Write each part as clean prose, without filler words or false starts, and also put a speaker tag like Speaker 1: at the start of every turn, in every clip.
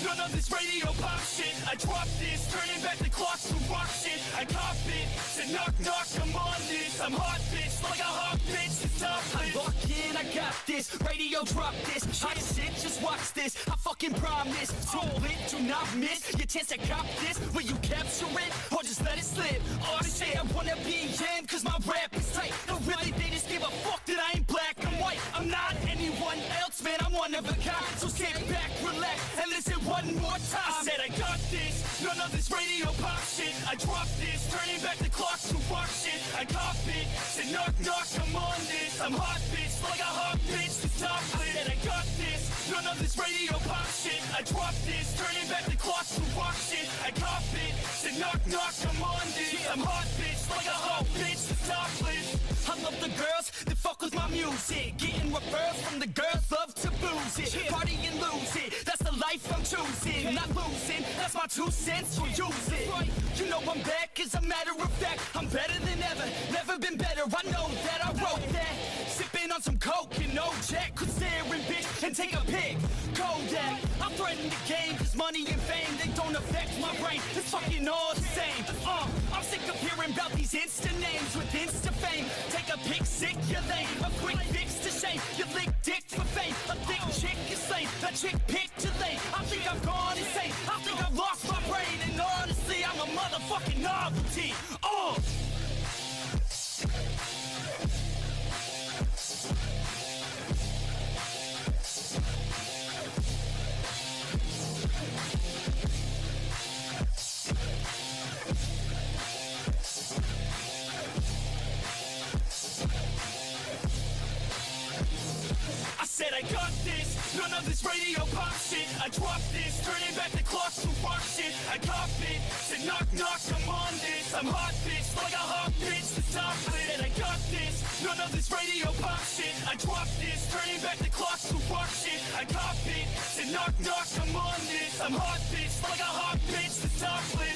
Speaker 1: none of this radio pop shit. I drop this, turning back the clocks to rock shit. I cop it, said knock knock, I'm on this. I'm hot bitch, like a hot bitch, it's top lit. I lock in, I got this, radio drop this. Hot shit, just watch this, I fucking promise. So lit, do not miss your chance to cop this. Will you capture it, or just let it slip? Oh shit, I wanna be in, cause my rap is tight. No really, they just give a fuck that I ain't black and white. I'm not anyone else, man, I'm one of a kind. So sit back, relax, and listen one more time. I said I got this, none of this radio pop shit. I drop this, turning back the clocks to rock shit. I cop it, said knock knock, I'm on this. I'm hot bitch, like a hot bitch, the top lit. I said I got this, none of this radio pop shit. I drop this, turning back the clocks to rock shit. I cop it, said knock knock, I'm on this. I'm hot bitch, like a hot bitch, the top lit. I love the girls that fuck with my music. Getting referrals from the girls, love to booze it. Party and lose it, that's the life I'm choosing. Not losing, that's my 2 cents, so use it. You know I'm back, as a matter of fact. I'm better than ever, never been better. I know that, I wrote that. Sipping on some coke and no jack. Could stare and bitch and take a pic. Kodak, I threaten the game, cause money and fame, they don't affect my brain. It's fucking all the same. I'm sick of hearing about these instant names with instant fame. Take a pic, sick, you're lame. A quick fix to shame. You lick dick for fame. A thick chick is slain. A chick picked too late. I think I've gone insane. I think I've lost my brain. And honestly, I'm a motherfucking novelty. I said I got this, none of this radio pop shit. I drop this, turning back the clocks to rock shit. I cop it, said knock knock, I'm on this. I'm hot bitch, like a hot bitch, the top lit. And I got this, none of this radio pop shit. I drop this, turning back the clocks to rock shit. I cop it, said knock knock, I'm on this. I'm hot bitch, like a hot bitch, the top lit.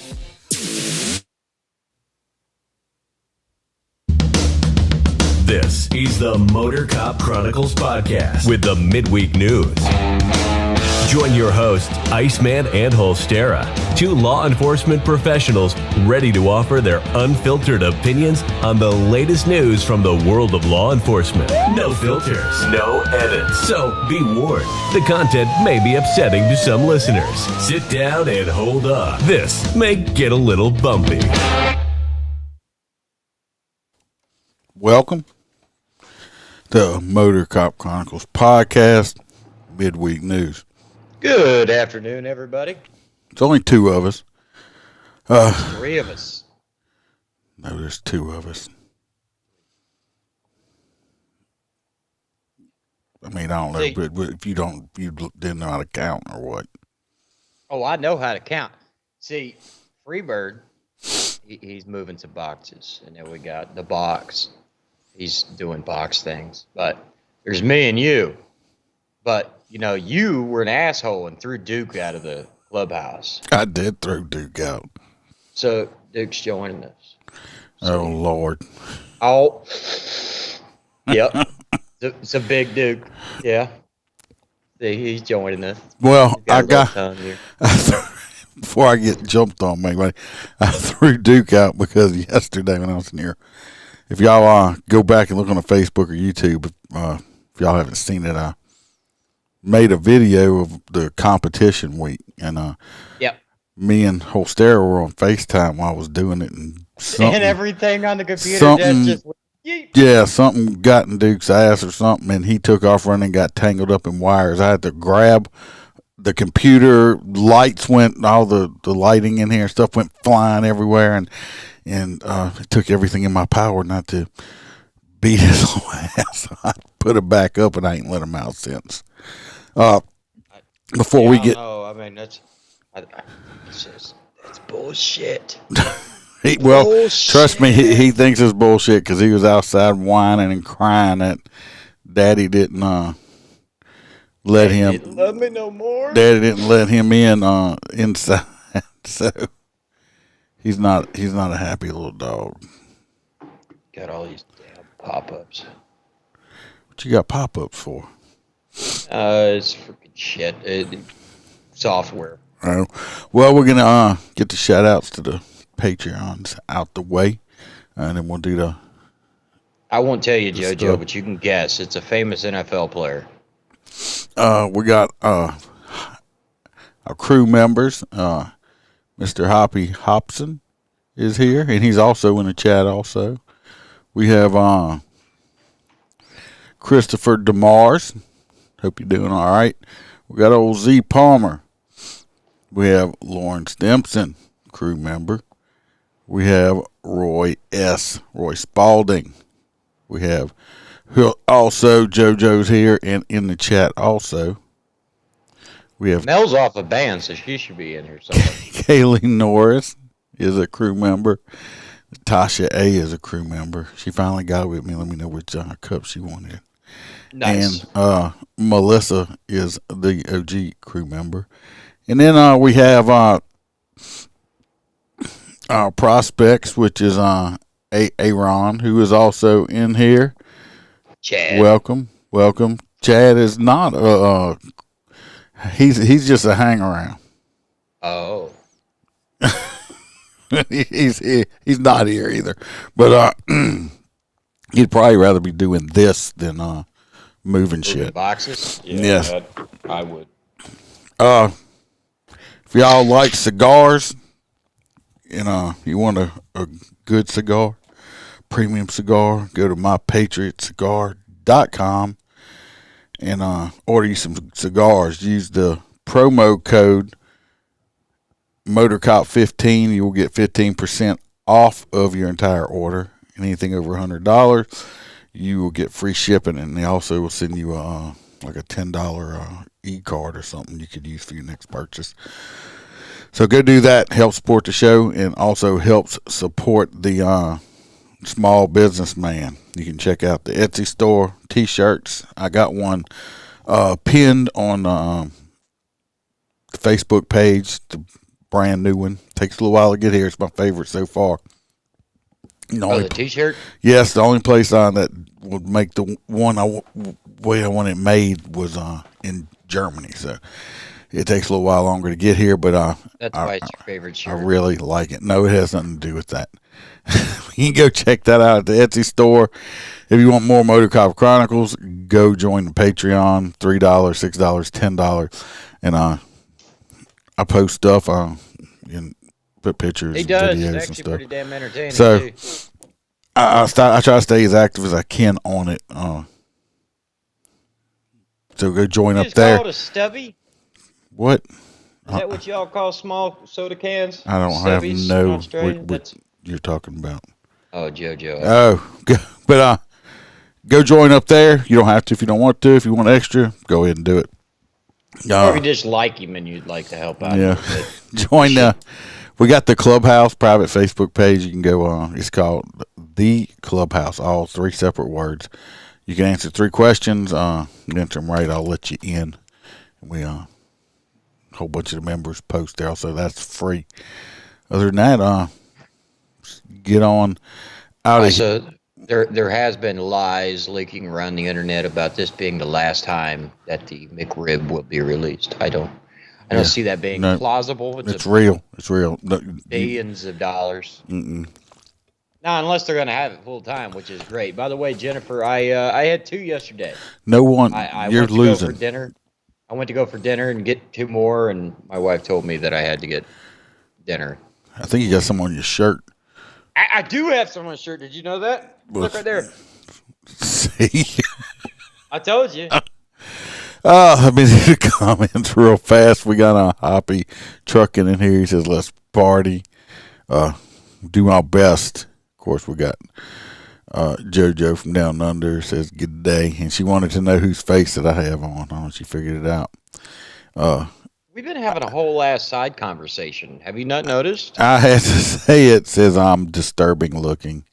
Speaker 2: This is the Motor Cop Chronicles podcast with the midweek news. Join your hosts, Iceman and Holstera, 2 law enforcement professionals ready to offer their unfiltered opinions on the latest news from the world of law enforcement. No filters, no edits. So be warned, the content may be upsetting to some listeners. Sit down and hold up. This may get a little bumpy.
Speaker 3: Welcome to Motor Cop Chronicles podcast, midweek news.
Speaker 4: Good afternoon, everybody.
Speaker 3: It's only 2 of us.
Speaker 4: 3 of us.
Speaker 3: No, there's 2 of us. I mean, I don't know, but if you didn't know how to count or what.
Speaker 4: Oh, I know how to count. See, Freebird, he's moving some boxes, and then we got the box. He's doing box things, but there's me and you. But, you know, you were an asshole and threw Duke out of the clubhouse.
Speaker 3: I did throw Duke out.
Speaker 4: So Duke's joining us. So,
Speaker 3: oh, Lord.
Speaker 4: Oh, yep. It's a big Duke. Yeah. See, he's joining us.
Speaker 3: Well, before I get jumped on, anybody, I threw Duke out because yesterday when I was in here, if y'all go back and look on the Facebook or YouTube, if y'all haven't seen it, I made a video of the competition week, and
Speaker 4: yep.
Speaker 3: Me and Holstera were on FaceTime while I was doing it, and
Speaker 4: everything on the computer
Speaker 3: something got in Duke's ass or something, and he took off running and got tangled up in wires. I had to grab the computer, lights went, all the lighting in here and stuff went flying everywhere, and it took everything in my power not to beat his whole ass. I put it back up, and I ain't let him out since. Before we get,
Speaker 4: I mean that's bullshit.
Speaker 3: Trust me, he thinks it's bullshit because he was outside whining and crying that Daddy didn't let him.
Speaker 4: Didn't love me no more.
Speaker 3: Daddy didn't let him in inside, so he's not a happy little dog.
Speaker 4: Got all these damn pop-ups.
Speaker 3: What you got pop-ups for?
Speaker 4: It's freaking shit. software.
Speaker 3: Well, we're going to get the shout-outs to the Patreons out the way, and then we'll do the...
Speaker 4: I won't tell you, JoJo,
Speaker 3: stuff.
Speaker 4: but you can guess. It's a famous NFL player.
Speaker 3: We got our crew members. Mr. Hoppy Hobson is here, and he's also in the chat also. We have Christopher DeMars. Hope you're doing all right. We got old Z Palmer. We have Lauren Stimson, crew member. We have Roy Spalding. We have also JoJo's here and in the chat also. We have
Speaker 4: Mel's off a band, so she should be in here somewhere.
Speaker 3: Kaylee Norris is a crew member. Tasha A is a crew member. She finally got with me. Let me know which cup she wanted.
Speaker 4: Nice.
Speaker 3: And Melissa is the OG crew member. And then we have our prospects, which is Aaron, who is also in here.
Speaker 4: Chad.
Speaker 3: Welcome. Chad is not he's just a hang around.
Speaker 4: Oh.
Speaker 3: he's not here either. But he'd probably rather be doing this than moving shit.
Speaker 4: Boxes?
Speaker 5: Yeah,
Speaker 3: Yes.
Speaker 5: I would.
Speaker 3: If y'all like cigars and you want a good cigar, premium cigar, go to mypatriotcigar.com and order you some cigars. Use the promo code MotorCop15. You will get 15% off of your entire order. Anything over $100, you will get free shipping, and they also will send you like a $10 e-card or something you could use for your next purchase. So go do that. Help support the show and also helps support the small businessman. You can check out the Etsy store, T-shirts. I got one pinned on the Facebook page, the brand new one. Takes a little while to get here. It's my favorite so far.
Speaker 4: The T-shirt?
Speaker 3: Yes, the only place that would make the one way I want it made was in Germany. So it takes a little while longer to get here, but
Speaker 4: That's why it's your favorite shirt.
Speaker 3: I really like it. No, it has nothing to do with that. You can go check that out at the Etsy store. If you want more Motor Cop Chronicles, go join the Patreon. $3, $6, $10, and I post stuff and put pictures,
Speaker 4: He does.
Speaker 3: videos,
Speaker 4: It's
Speaker 3: and
Speaker 4: actually
Speaker 3: stuff.
Speaker 4: pretty damn entertaining,
Speaker 3: So
Speaker 4: too.
Speaker 3: I try to stay as active as I can on it. So go join
Speaker 4: You
Speaker 3: up
Speaker 4: just
Speaker 3: there.
Speaker 4: call it a stubby?
Speaker 3: What?
Speaker 4: Is that what y'all call small soda cans?
Speaker 3: I don't
Speaker 4: Stubbies in
Speaker 3: have
Speaker 4: Australia?
Speaker 3: what you're talking about.
Speaker 4: Oh, JoJo.
Speaker 3: But go join up there. You don't have to if you don't want to. If you want extra, go ahead and do it.
Speaker 4: Or if you just like him and you'd like to help out a
Speaker 3: Yeah.
Speaker 4: little bit.
Speaker 3: Join we got the Clubhouse private Facebook page. You can go on. It's called The Clubhouse, all 3 separate words. You can answer 3 questions. Answer them right, I'll let you in. We a whole bunch of the members post there, so that's free. Other than that, get on out of here.
Speaker 4: Also, there has been lies leaking around the internet about this being the last time that the McRib will be released. I don't see that being plausible.
Speaker 3: It's real. It's real. No,
Speaker 4: billions of dollars. Now, unless they're going to have it full time, which is great. By the way, Jennifer, I had 2 yesterday.
Speaker 3: No one.
Speaker 4: I
Speaker 3: You're
Speaker 4: went to
Speaker 3: losing.
Speaker 4: Go for dinner. I went to go for dinner and get 2 more, and my wife told me that I had to get dinner.
Speaker 3: I think you got some on your shirt.
Speaker 4: I do have some on my shirt. Did you know that? Look right there.
Speaker 3: See.
Speaker 4: I told you.
Speaker 3: I've been in the comments real fast. We got a Hoppy trucking in here. He says, "Let's party." Do my best. Of course, we got JoJo from Down Under says, "Good day," and she wanted to know whose face that I have on. I don't know if she figured it out.
Speaker 4: We've been having a whole ass side conversation. Have you not noticed?
Speaker 3: I had to say it. Says I'm disturbing looking.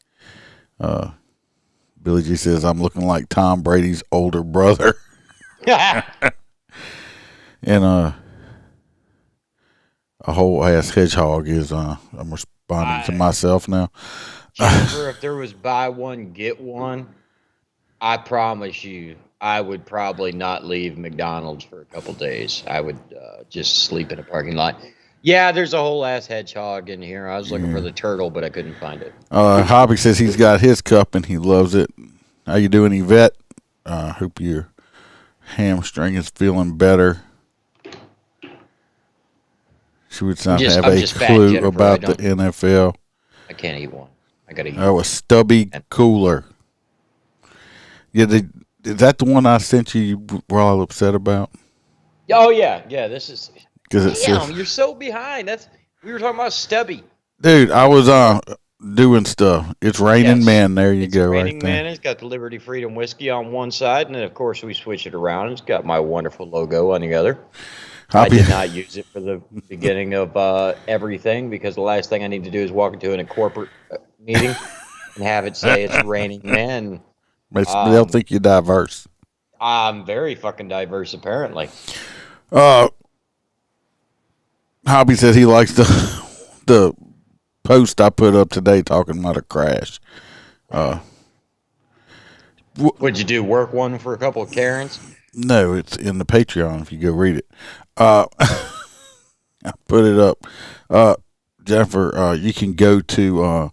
Speaker 3: Billy G says I'm looking like Tom Brady's older brother. And a whole ass hedgehog is I'm responding to myself now.
Speaker 4: Jennifer, if there was buy one get one, I promise you, I would probably not leave McDonald's for a couple days. I would just sleep in a parking lot. Yeah, there's a whole ass hedgehog in here. I was looking for the turtle, but I couldn't find it.
Speaker 3: Hobby says he's got his cup and he loves it. How you doing, Yvette? Hope your hamstring is feeling better. She would not have a clue
Speaker 4: Jennifer.
Speaker 3: about the NFL.
Speaker 4: I can't eat one. I gotta eat.
Speaker 3: Oh, a stubby cooler. Yeah, is that the one I sent you? You were all upset about?
Speaker 4: Oh yeah. This is.
Speaker 3: Damn,
Speaker 4: you're so behind. We were talking about stubby.
Speaker 3: Dude, I was doing stuff. It's Raining Men. There you go, right there.
Speaker 4: Raining Men. It's got the Liberty Freedom whiskey on one side, and then of course we switch it around. It's got my wonderful logo on the other. I did not use it for the beginning of everything because the last thing I need to do is walk into a corporate meeting and have it say it's Raining Men.
Speaker 3: They'll think you're diverse.
Speaker 4: I'm very fucking diverse, apparently.
Speaker 3: Hobby says he likes the post I put up today talking about a crash.
Speaker 4: Would you do work one for a couple of Karens?
Speaker 3: No, it's in the Patreon if you go read it. I put it up. Jennifer, you can go to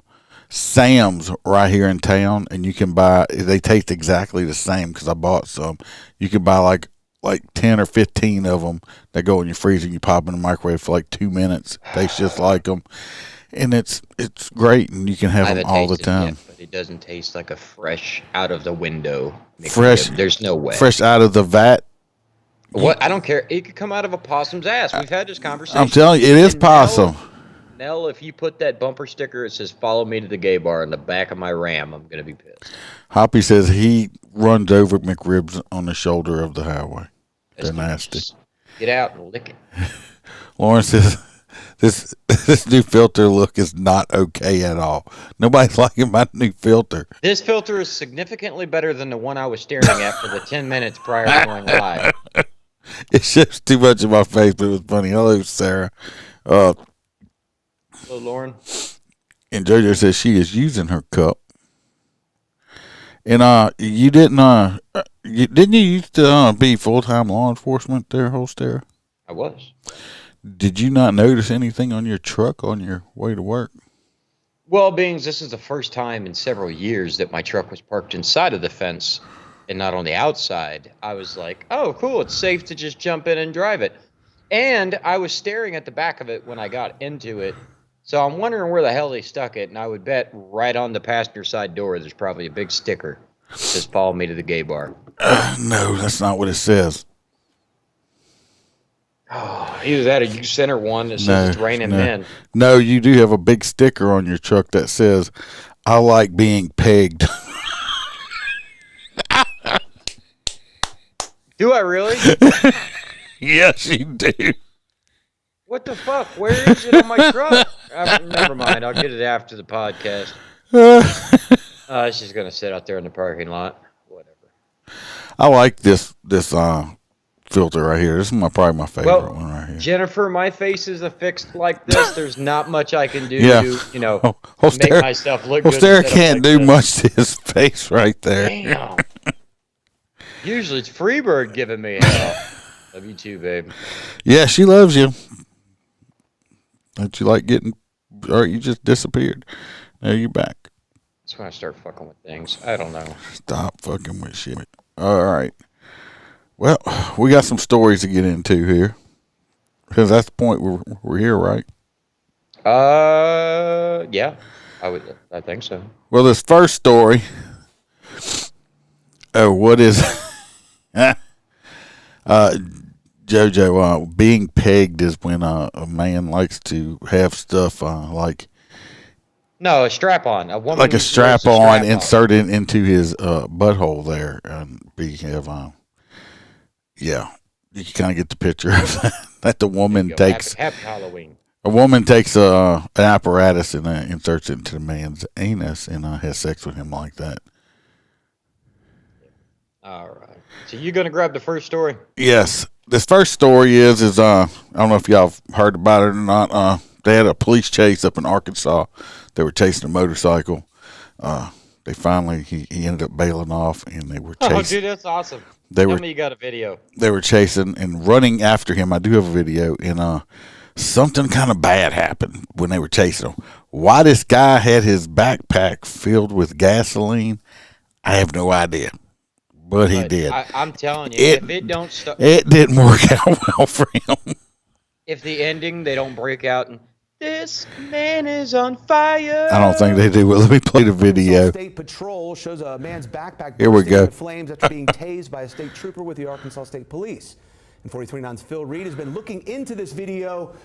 Speaker 3: Sam's right here in town, and you can buy. They taste exactly the same because I bought some. You can buy like 10 or 15 of them that go in your freezer. And you pop in the microwave for like 2 minutes. Tastes just like them, and it's great, and you can have them all the time.
Speaker 4: Yet, but it doesn't taste like a fresh out of the window.
Speaker 3: Fresh.
Speaker 4: There's no way.
Speaker 3: Fresh out of the vat.
Speaker 4: What? I don't care. It could come out of a possum's ass. We've had this conversation.
Speaker 3: I'm telling you, it is possum.
Speaker 4: Nell, if you put that bumper sticker that says "Follow me to the gay bar" in the back of my Ram, I'm gonna be pissed.
Speaker 3: Hoppy says he runs over McRibs on the shoulder of the highway. They're nasty.
Speaker 4: Get out and lick it.
Speaker 3: Lauren says this new filter look is not okay at all. Nobody's liking my new filter.
Speaker 4: This filter is significantly better than the one I was staring at for the 10 minutes prior to going live.
Speaker 3: It shows too much of my face, but it was funny. Hello, Sarah.
Speaker 4: Hello, Lauren.
Speaker 3: And JoJo says she is using her cup. And you didn't didn't you used to be full-time law enforcement there, Holster?
Speaker 4: I was.
Speaker 3: Did you not notice anything on your truck on your way to work?
Speaker 4: Well, this is the first time in several years that my truck was parked inside of the fence and not on the outside. I was like, oh, cool, it's safe to just jump in and drive it. And I was staring at the back of it when I got into it. So I'm wondering where the hell they stuck it, and I would bet right on the passenger side door there's probably a big sticker that says "Follow me to the gay bar."
Speaker 3: No, that's not what it says.
Speaker 4: Oh, either that or you sent her one that says it's Raining Men.
Speaker 3: No, you do have a big sticker on your truck that says, "I like being pegged."
Speaker 4: Do I really?
Speaker 3: Yes, you do.
Speaker 4: What the fuck? Where is it on my truck? Never mind. I'll get it after the podcast. She's going to sit out there in the parking lot. Whatever.
Speaker 3: I like this filter right here. This is probably my favorite one right here.
Speaker 4: Jennifer, my face is affixed like this. There's not much I can do to, make myself look good.
Speaker 3: Holster can't do much to his face right there.
Speaker 4: Damn. Usually it's Freebird giving me hell. Love you too, babe.
Speaker 3: Yeah, she loves you. Don't you like or you just disappeared. Now you're back.
Speaker 4: That's when I start fucking with things. I don't know.
Speaker 3: Stop fucking with shit. All right. Well, we got some stories to get into here. Because that's the point we're here, right?
Speaker 4: Yeah. I think so.
Speaker 3: Well, this first story. Oh, what is JoJo, being pegged is when a man likes to have stuff like...
Speaker 4: No, a strap-on. A woman
Speaker 3: like a strap-on inserted into his butthole there. And yeah, you can kind of get the picture of that. That the woman takes...
Speaker 4: Happy Halloween.
Speaker 3: A woman takes an apparatus and inserts it into the man's anus and has sex with him like that.
Speaker 4: All right. So you're going to grab the first story?
Speaker 3: Yes. This first story is I don't know if y'all have heard about it or not. They had a police chase up in Arkansas. They were chasing a motorcycle. they finally he ended up bailing off, and they were chasing.
Speaker 4: Oh, dude, that's awesome.
Speaker 3: They
Speaker 4: Tell
Speaker 3: were
Speaker 4: me you got a video.
Speaker 3: They were chasing and running after him. I do have a video, and something kind of bad happened when they were chasing him. Why this guy had his backpack filled with gasoline, I have no idea. But he did.
Speaker 4: I'm telling you, if it don't stop,
Speaker 3: it didn't work out well for him.
Speaker 4: If the ending they don't break out and this man is on fire.
Speaker 3: I don't think they do. Well, let me play the video.
Speaker 5: State Patrol shows a man's backpack
Speaker 3: Here we
Speaker 5: bursting
Speaker 3: go.
Speaker 5: into flames after being tased by a state trooper with the Arkansas State Police. And 4029's Phil Reed has been looking into this video.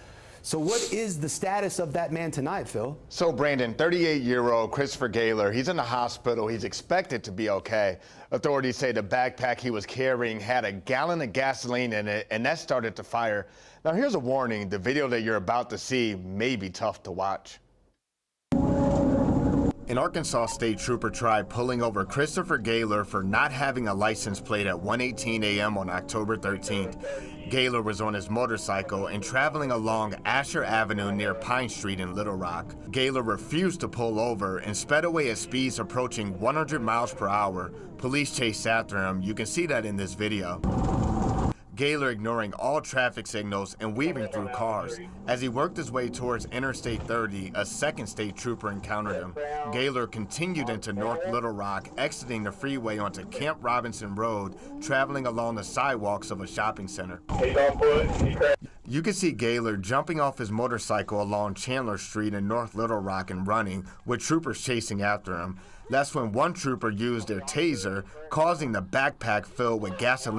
Speaker 5: So what is the status of that man tonight, Phil?
Speaker 6: So, Brandon, 38-year-old Christopher Gaylor, he's in the hospital. He's expected to be okay. Authorities say the backpack he was carrying had a gallon of gasoline in it, and that started to fire. Now, here's a warning. The video that you're about to see may be tough to watch. An Arkansas state trooper tried pulling over Christopher Gaylor for not having a license plate at 1:18 a.m. on October 13th. Gaylor was on his motorcycle and traveling along Asher Avenue near Pine Street in Little Rock. Gaylor refused to pull over and sped away at speeds approaching 100 miles per hour. Police chased after him. You can see that in this video. Gaylor ignoring all traffic signals and weaving through cars. As he worked his way towards Interstate 30, a second state trooper encountered him. Gaylor continued into North Little Rock, exiting the freeway onto Camp Robinson Road, traveling along the sidewalks of a shopping center. You can see Gaylor jumping off his motorcycle along Chandler Street in North Little Rock and running, with troopers chasing after him. That's when one trooper used their taser, causing the backpack filled with gasoline.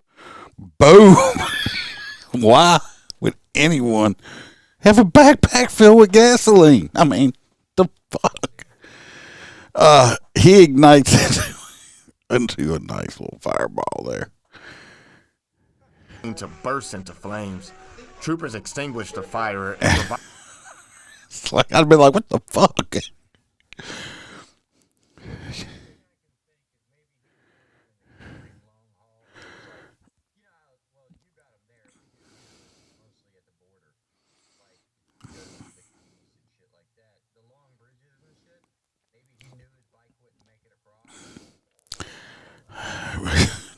Speaker 3: Boom. Why would anyone have a backpack filled with gasoline? I mean, the fuck. He ignites into a nice little fireball there.
Speaker 6: To burst into flames. Troopers extinguished the fire.
Speaker 3: It's like, I'd be like, what the fuck?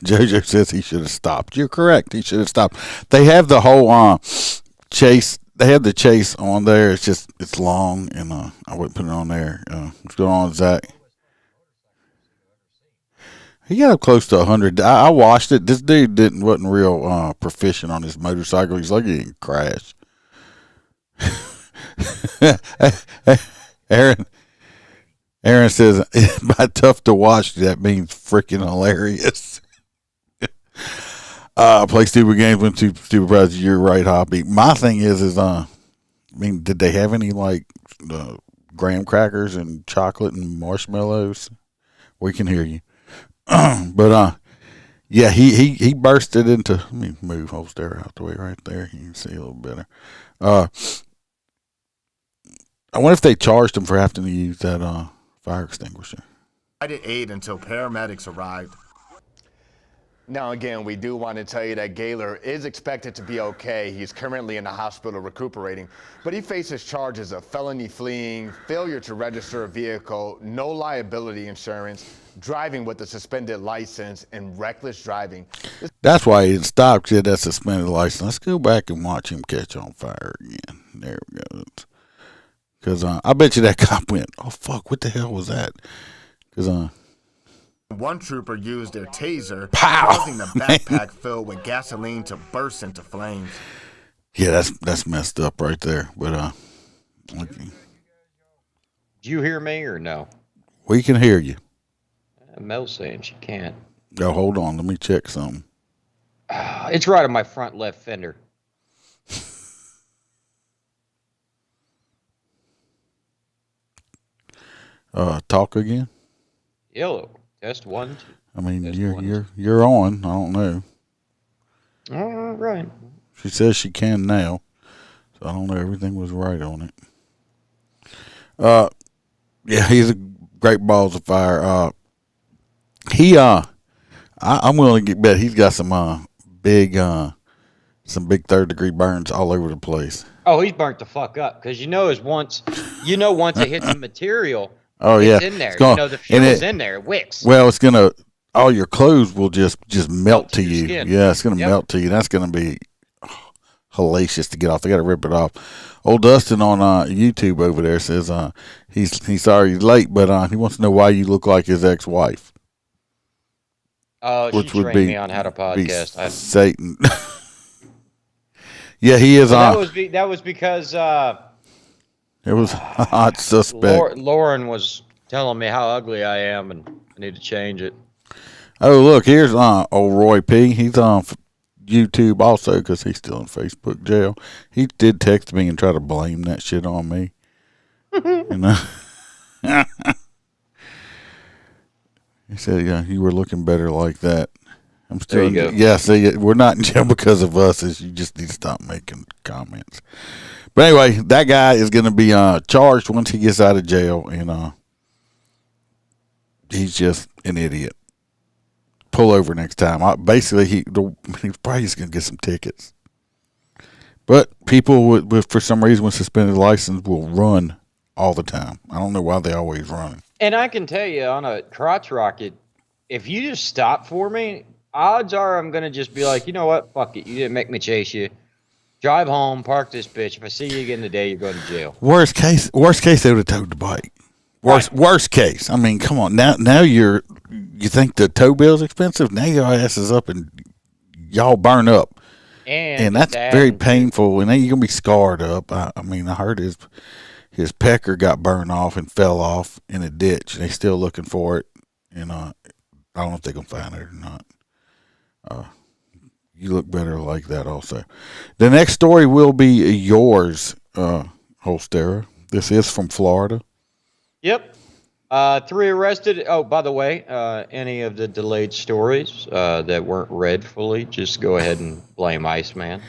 Speaker 3: JoJo says he should have stopped. You're correct. He should have stopped. They have the whole chase. They have the chase on there. It's just, it's long, and I wouldn't put it on there. What's going on, Zach? He got up close to 100. I watched it. This dude wasn't real proficient on his motorcycle. He's like he didn't crash. Aaron says, by tough to watch, that means freaking hilarious. Play stupid games when too stupid prizes. You're right, Hoppy. My thing is I mean, did they have any like graham crackers and chocolate and marshmallows? We can hear you. But yeah, he bursted into. Let me move Holster out the way right there. You can see a little better. I wonder if they charged him for having to use that fire extinguisher.
Speaker 6: I did aid until paramedics arrived. Now, again, we do want to tell you that Gaylor is expected to be okay. He's currently in the hospital recuperating, but he faces charges of felony fleeing, failure to register a vehicle, no liability insurance, driving with a suspended license, and reckless driving.
Speaker 3: That's why he didn't stop, because he had that suspended license. Let's go back and watch him catch on fire again. There we go. Because I bet you that cop went, oh, fuck, what the hell was that? Because
Speaker 6: one trooper used their taser,
Speaker 3: pow,
Speaker 6: causing the backpack filled with gasoline to burst into flames.
Speaker 3: Yeah, that's messed up right there. But
Speaker 4: do you hear me or no?
Speaker 3: We can hear you.
Speaker 4: Mel's saying she can't.
Speaker 3: Oh, hold on, let me check something.
Speaker 4: It's right on my front left fender.
Speaker 3: Talk again.
Speaker 4: Yellow. Test 1, 2.
Speaker 3: I mean,
Speaker 4: Test
Speaker 3: you're on. I don't know.
Speaker 4: All right.
Speaker 3: She says she can now, so I don't know. Everything was right on it. Yeah, he's a great balls of fire. I'm willing to bet he's got some big 3rd-degree burns all over the place.
Speaker 4: Oh, he's burnt the fuck up because once it hits the material,
Speaker 3: Oh
Speaker 4: It's
Speaker 3: yeah,
Speaker 4: in there.
Speaker 3: It's gonna,
Speaker 4: The
Speaker 3: and
Speaker 4: fuel's in there. It wicks.
Speaker 3: well, it's gonna. All your clothes will just melt to
Speaker 4: your
Speaker 3: you.
Speaker 4: skin.
Speaker 3: Yeah, it's gonna
Speaker 4: Yep.
Speaker 3: melt to you. That's gonna be hellacious to get off. They got to rip it off. Old Dustin on YouTube over there says he's sorry he's late, but he wants to know why you look like his ex-wife.
Speaker 4: Oh,
Speaker 3: Which
Speaker 4: she
Speaker 3: would
Speaker 4: trained
Speaker 3: be
Speaker 4: me on how to
Speaker 3: be
Speaker 4: podcast.
Speaker 3: Satan. Yeah, he is
Speaker 4: Well,
Speaker 3: on.
Speaker 4: that was because
Speaker 3: It was a hot suspect.
Speaker 4: Lauren was telling me how ugly I am and I need to change it.
Speaker 3: Oh, look, here's old Roy P. He's on YouTube also because he's still in Facebook jail. He did text me and try to blame that shit on me. You know? He said, yeah, you were looking better like that. I'm still,
Speaker 4: There you go.
Speaker 3: yeah, see, we're not in jail because of us. You just need to stop making comments. But anyway, that guy is going to be charged once he gets out of jail, and he's just an idiot. Pull over next time. Basically, he's probably just going to get some tickets. But people with for some reason with suspended license will run all the time. I don't know why they always run.
Speaker 4: And I can tell you on a crotch rocket, if you just stop for me, odds are I'm going to just be like, you know what? Fuck it. You didn't make me chase you. Drive home, park this bitch. If I see you again today, you're going to jail.
Speaker 3: Worst case, they would have towed the bike. Worst case. I mean, come on. Now you think the tow bill's expensive? Now your ass is up and y'all burn up. And that's very painful. And then you're going to be scarred up. I mean, I heard his pecker got burned off and fell off in a ditch. And they're still looking for it. And I don't know if they're going to find it or not. You look better like that also. The next story will be yours, Holstera. This is from Florida.
Speaker 4: Yep. 3 arrested. Oh, by the way, any of the delayed stories that weren't read fully, just go ahead and blame Iceman.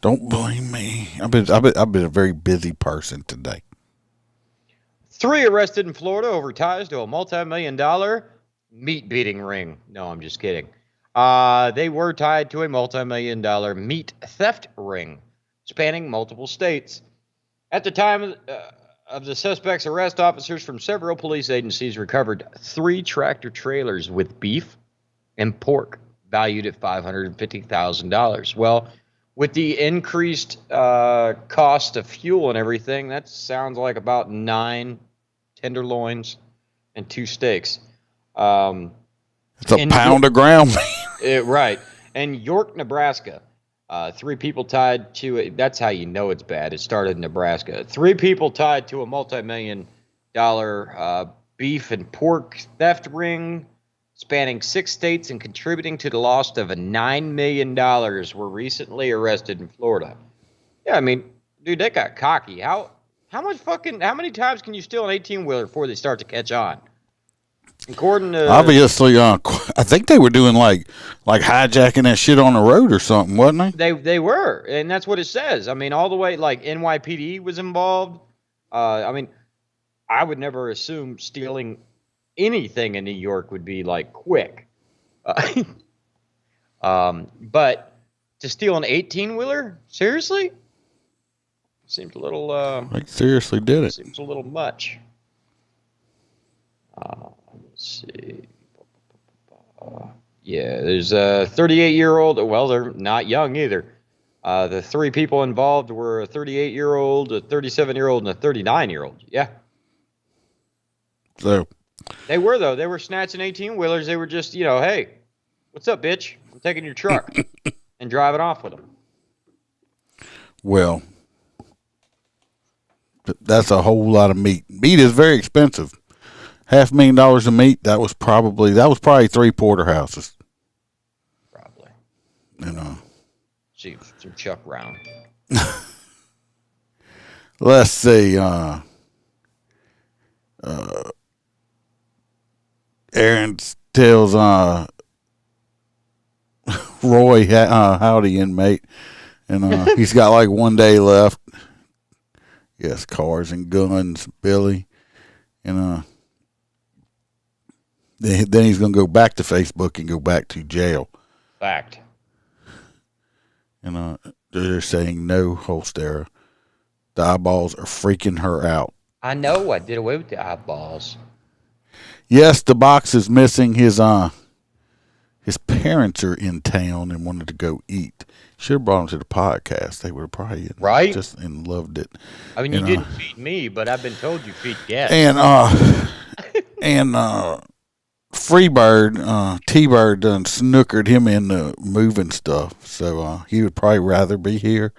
Speaker 3: Don't blame me. I've been a very busy person today.
Speaker 4: 3 arrested in Florida over ties to a multi-million-dollar meat beating ring. No, I'm just kidding. They were tied to a multi-million-dollar meat theft ring spanning multiple states. At the time of the suspect's arrest, officers from several police agencies recovered 3 tractor trailers with beef and pork valued at $550,000. Well, with the increased cost of fuel and everything, that sounds like about 9 tenderloins and 2 steaks.
Speaker 3: It's a pound of ground beef.
Speaker 4: Right. In York, Nebraska, 3 people tied to it. That's how you know it's bad. It started in Nebraska. 3 people tied to a multi-million-dollar beef and pork theft ring spanning 6 states and contributing to the loss of $9 million were recently arrested in Florida. Yeah, I mean, dude, they got cocky. How many times can you steal an 18-wheeler before they start to catch on? According to
Speaker 3: obviously, I think they were doing like hijacking that shit on the road or something, wasn't they?
Speaker 4: They were, and that's what it says. I mean, all the way like NYPD was involved. I mean, I would never assume stealing anything in New York would be like quick, but to steal an 18-wheeler, seriously, seems a little.
Speaker 3: They seriously did it.
Speaker 4: Seems a little much. Let's see. Yeah, there's a 38-year-old. Well, they're not young either. The 3 people involved were a 38-year-old, a 37-year-old, and a 39-year-old. Yeah.
Speaker 3: So
Speaker 4: They were, though. They were snatching 18-wheelers. They were just, hey, what's up, bitch? I'm taking your truck and driving off with them.
Speaker 3: Well, that's a whole lot of meat. Meat is very expensive. $500,000 of meat. That was probably 3 porterhouses.
Speaker 4: Probably.
Speaker 3: See,
Speaker 4: some Chuck Round.
Speaker 3: Let's see. Aaron tells Roy, howdy, inmate, and he's got like 1 day left. Yes, cars and guns, Billy, and then he's going to go back to Facebook and go back to jail.
Speaker 4: Fact.
Speaker 3: And they're saying no, Holstera. The eyeballs are freaking her out.
Speaker 4: I know I did away with the eyeballs.
Speaker 3: Yes, the box is missing. His parents are in town and wanted to go eat. Should have brought him to the podcast. They would have probably
Speaker 4: Right?
Speaker 3: just and loved it.
Speaker 4: I mean, you didn't feed me, but I've been told you feed guests.
Speaker 3: And Freebird, T-Bird done snookered him into moving stuff. So he would probably rather be here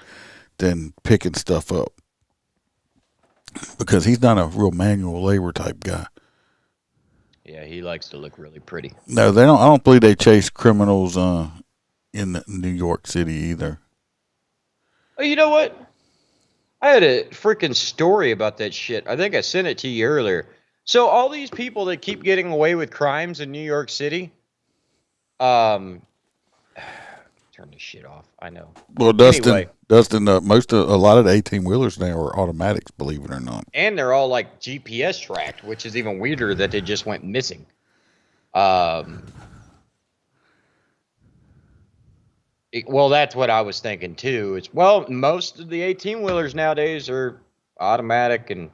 Speaker 3: than picking stuff up. Because he's not a real manual labor type guy.
Speaker 4: Yeah, he likes to look really pretty.
Speaker 3: No, they don't. I don't believe they chase criminals in New York City either.
Speaker 4: Oh, you know what? I had a freaking story about that shit. I think I sent it to you earlier. So all these people that keep getting away with crimes in New York City, turn this shit off. I know.
Speaker 3: Well, Dustin, a lot of the 18-wheelers now are automatics, believe it or not.
Speaker 4: And they're all like GPS tracked, which is even weirder that they just went missing. Well, that's what I was thinking too. Most of the 18-wheelers nowadays are automatic, and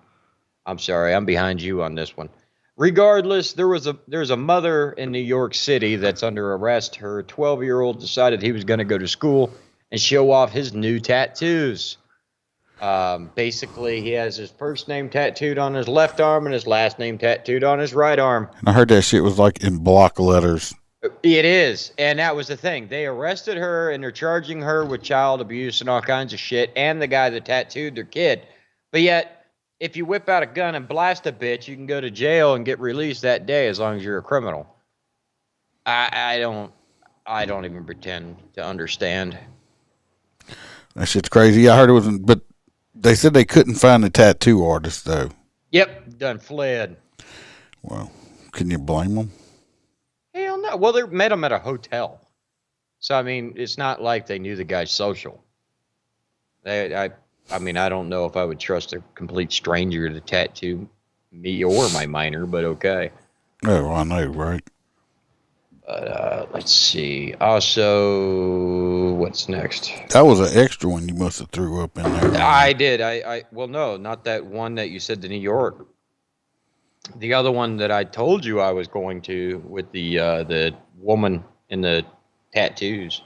Speaker 4: I'm sorry, I'm behind you on this one. Regardless, there's a mother in New York City that's under arrest. Her 12-year-old decided he was going to go to school and show off his new tattoos. Basically, he has his first name tattooed on his left arm and his last name tattooed on his right arm.
Speaker 3: And I heard that shit was like in block letters.
Speaker 4: It is, and that was the thing. They arrested her, and they're charging her with child abuse and all kinds of shit, and the guy that tattooed their kid. But yet, if you whip out a gun and blast a bitch, you can go to jail and get released that day as long as you're a criminal. I don't even pretend to understand.
Speaker 3: That shit's crazy. I heard it was, but they said they couldn't find the tattoo artist though.
Speaker 4: Yep, done fled.
Speaker 3: Well, can you blame them?
Speaker 4: Hell no. Well, they met him at a hotel. So, I mean, it's not like they knew the guy's social. I mean, I don't know if I would trust a complete stranger to tattoo me or my minor, but okay.
Speaker 3: Oh, I know, right?
Speaker 4: But let's see. Also, what's next?
Speaker 3: That was an extra one you must have threw up in there.
Speaker 4: I did. Well, no, not that one that you said to New York. The other one that I told you I was going to with the woman in the tattoos.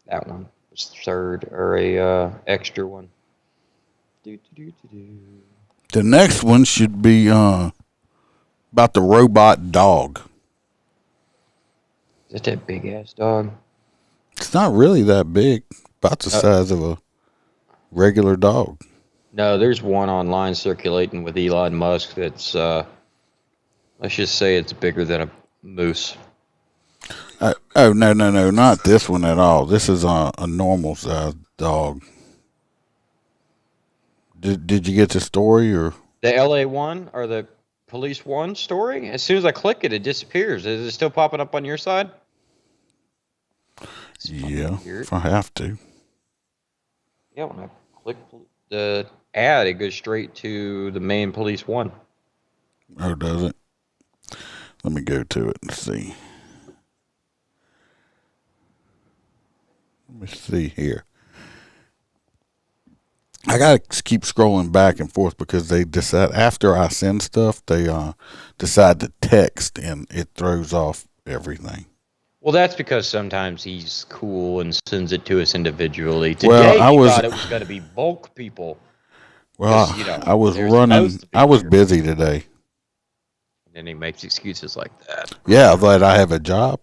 Speaker 4: That one was third, or a extra one.
Speaker 3: The next one should be about the robot dog.
Speaker 4: Is that big ass dog?
Speaker 3: It's not really that big. About the size of a regular dog.
Speaker 4: No, there's one online circulating with Elon Musk that's, let's just say it's bigger than a moose.
Speaker 3: Oh, no, not this one at all. This is a normal sized dog. Did you get the story or? The
Speaker 4: LA one or the police one story? As soon as I click it, it disappears. Is it still popping up on your side?
Speaker 3: Yeah, if I have to.
Speaker 4: Yeah, when I click the ad, it goes straight to the main police one.
Speaker 3: Oh, does it? Let me go to it and see. Let me see here. I gotta keep scrolling back and forth because they decide after I send stuff, they decide to text and it throws off everything.
Speaker 4: Well, that's because sometimes he's cool and sends it to us individually. Today,
Speaker 3: well,
Speaker 4: he thought it was going to be bulk people.
Speaker 3: Well, I was running. I was busy today.
Speaker 4: And then he makes excuses like that.
Speaker 3: Yeah, but I have a job.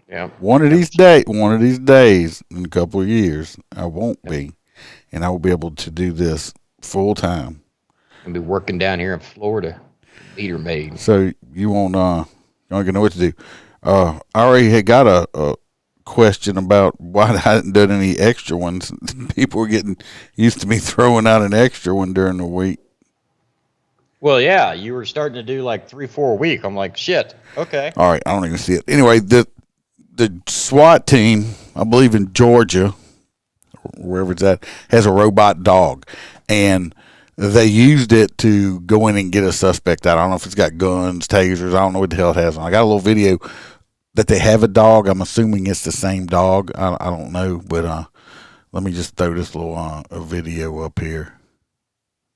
Speaker 4: Yeah.
Speaker 3: One of these days, in a couple of years, I won't be, and I will be able to do this full time.
Speaker 4: I'll be working down here in Florida, meter maid.
Speaker 3: So you won't know what to do. I already had got a question about why I hadn't done any extra ones. People were getting used to me throwing out an extra one during the week.
Speaker 4: Well, yeah, you were starting to do like 3-4 a week. I'm like, shit. Okay.
Speaker 3: All right, I don't even see it. Anyway, the SWAT team, I believe in Georgia, wherever it's at, has a robot dog, and they used it to go in and get a suspect out. I don't know if it's got guns, tasers. I don't know what the hell it has. I got a little video that they have a dog. I'm assuming it's the same dog. I don't know, but let me just throw this little a video up here.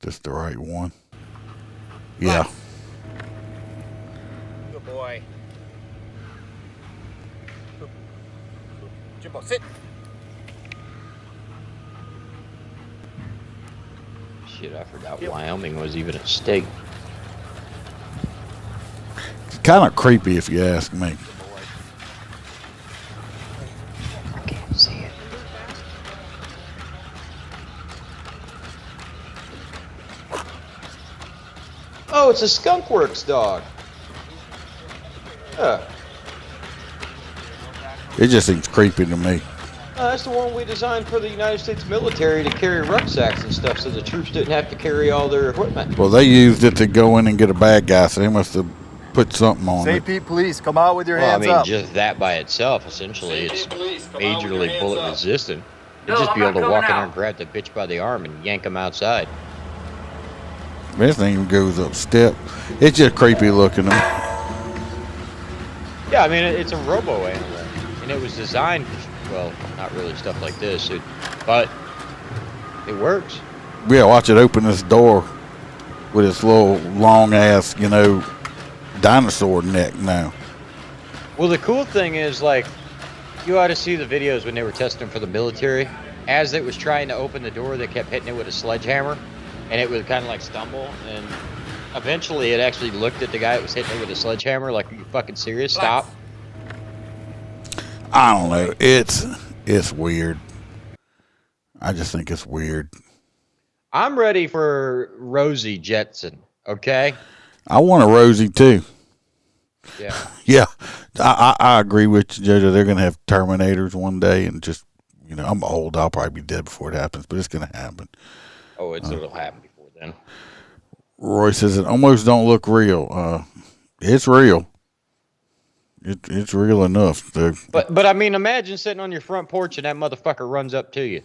Speaker 3: Just the right one. Yeah.
Speaker 7: boy. Jimbo, sit.
Speaker 4: Shit, I forgot Wyoming was even a state.
Speaker 3: It's kind of creepy if you ask me.
Speaker 4: I can't see it. Oh, it's a skunkworks dog. Yeah.
Speaker 3: It just seems creepy to me.
Speaker 4: That's the one we designed for the United States military to carry rucksacks and stuff so the troops didn't have to carry all their equipment.
Speaker 3: Well, they used it to go in and get a bad guy, so they must have put something on it.
Speaker 7: Pete, please come out with your
Speaker 4: Well, I
Speaker 7: hands
Speaker 4: mean,
Speaker 7: up.
Speaker 4: just that by itself, essentially, it's majorly bullet resistant. You'd just be able to walk in there and grab the bitch by the arm and yank him outside.
Speaker 3: This thing even goes up step. It's just creepy looking.
Speaker 4: Yeah, I mean, it's a robo animal, and it was designed for, well, not really stuff like this, but it works.
Speaker 3: Yeah, watch it open this door with its little long ass, dinosaur neck now.
Speaker 4: Well, the cool thing is, like, you ought to see the videos when they were testing for the military. As it was trying to open the door, they kept hitting it with a sledgehammer, and it would kind of like stumble, and eventually it actually looked at the guy that was hitting it with a sledgehammer like, are you fucking serious? Stop.
Speaker 3: I don't know. It's weird. I just think it's weird.
Speaker 4: I'm ready for Rosie Jetson, okay?
Speaker 3: I want a Rosie too.
Speaker 4: Yeah.
Speaker 3: Yeah, I agree with you, Jojo. They're going to have Terminators one day, and just, I'm old. I'll probably be dead before it happens, but it's going to happen.
Speaker 4: Oh, it'll happen before then.
Speaker 3: Roy says it almost don't look real. It's real. It's real enough.
Speaker 4: But I mean, imagine sitting on your front porch and that motherfucker runs up to you.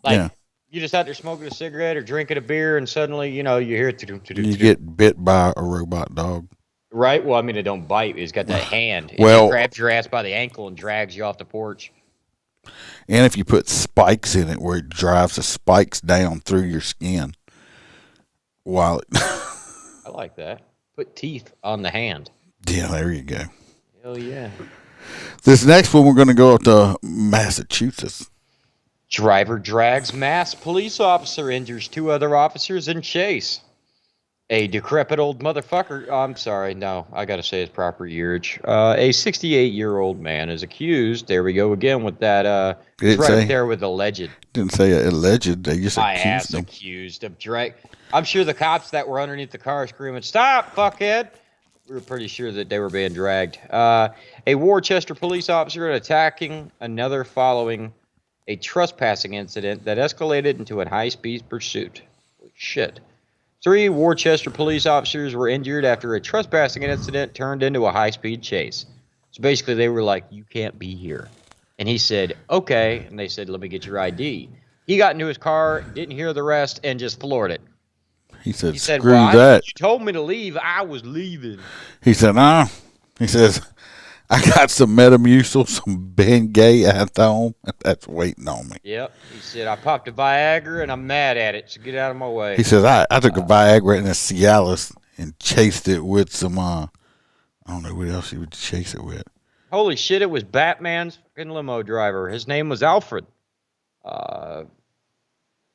Speaker 4: Like,
Speaker 3: yeah.
Speaker 4: You just out there smoking a cigarette or drinking a beer, and suddenly, you hear it.
Speaker 3: You get bit by a robot dog.
Speaker 4: Right? Well, I mean, it don't bite. It's got that hand. It grabs your ass by the ankle and drags you off the porch.
Speaker 3: And if you put spikes in it, where it drives the spikes down through your skin, while it
Speaker 4: I like that. Put teeth on the hand.
Speaker 3: Yeah, there you go.
Speaker 4: Hell yeah.
Speaker 3: This next one, we're going to go up to Massachusetts.
Speaker 4: Driver drags mass police officer, injures 2 other officers in chase. A decrepit old motherfucker. I'm sorry, no, I got to say his proper yearage. A 68-year-old man is accused. There we go again with that. Right there with alleged.
Speaker 3: Didn't say alleged. They just
Speaker 4: accused of drag. I'm sure the cops that were underneath the car screaming, "Stop, fuckhead!" We were pretty sure that they were being dragged. A Worcester police officer attacking another following a trespassing incident that escalated into a high-speed pursuit. Holy shit. 3 Worcester police officers were injured after a trespassing incident turned into a high-speed chase. So basically they were like, you can't be here. And he said, okay. And they said, let me get your ID. He got into his car, didn't hear the rest, and just floored it.
Speaker 3: He said,
Speaker 4: screw that. You told me to leave. I was leaving.
Speaker 3: He said, nah. He says, I got some Metamucil, some Bengay at home. That's waiting on me.
Speaker 4: Yep. He said, I popped a Viagra and I'm mad at it, so get out of my way.
Speaker 3: He says, I took a Viagra and a Cialis and chased it with some, I don't know what else he would chase it with.
Speaker 4: Holy shit, it was Batman's fucking limo driver. His name was Alfred.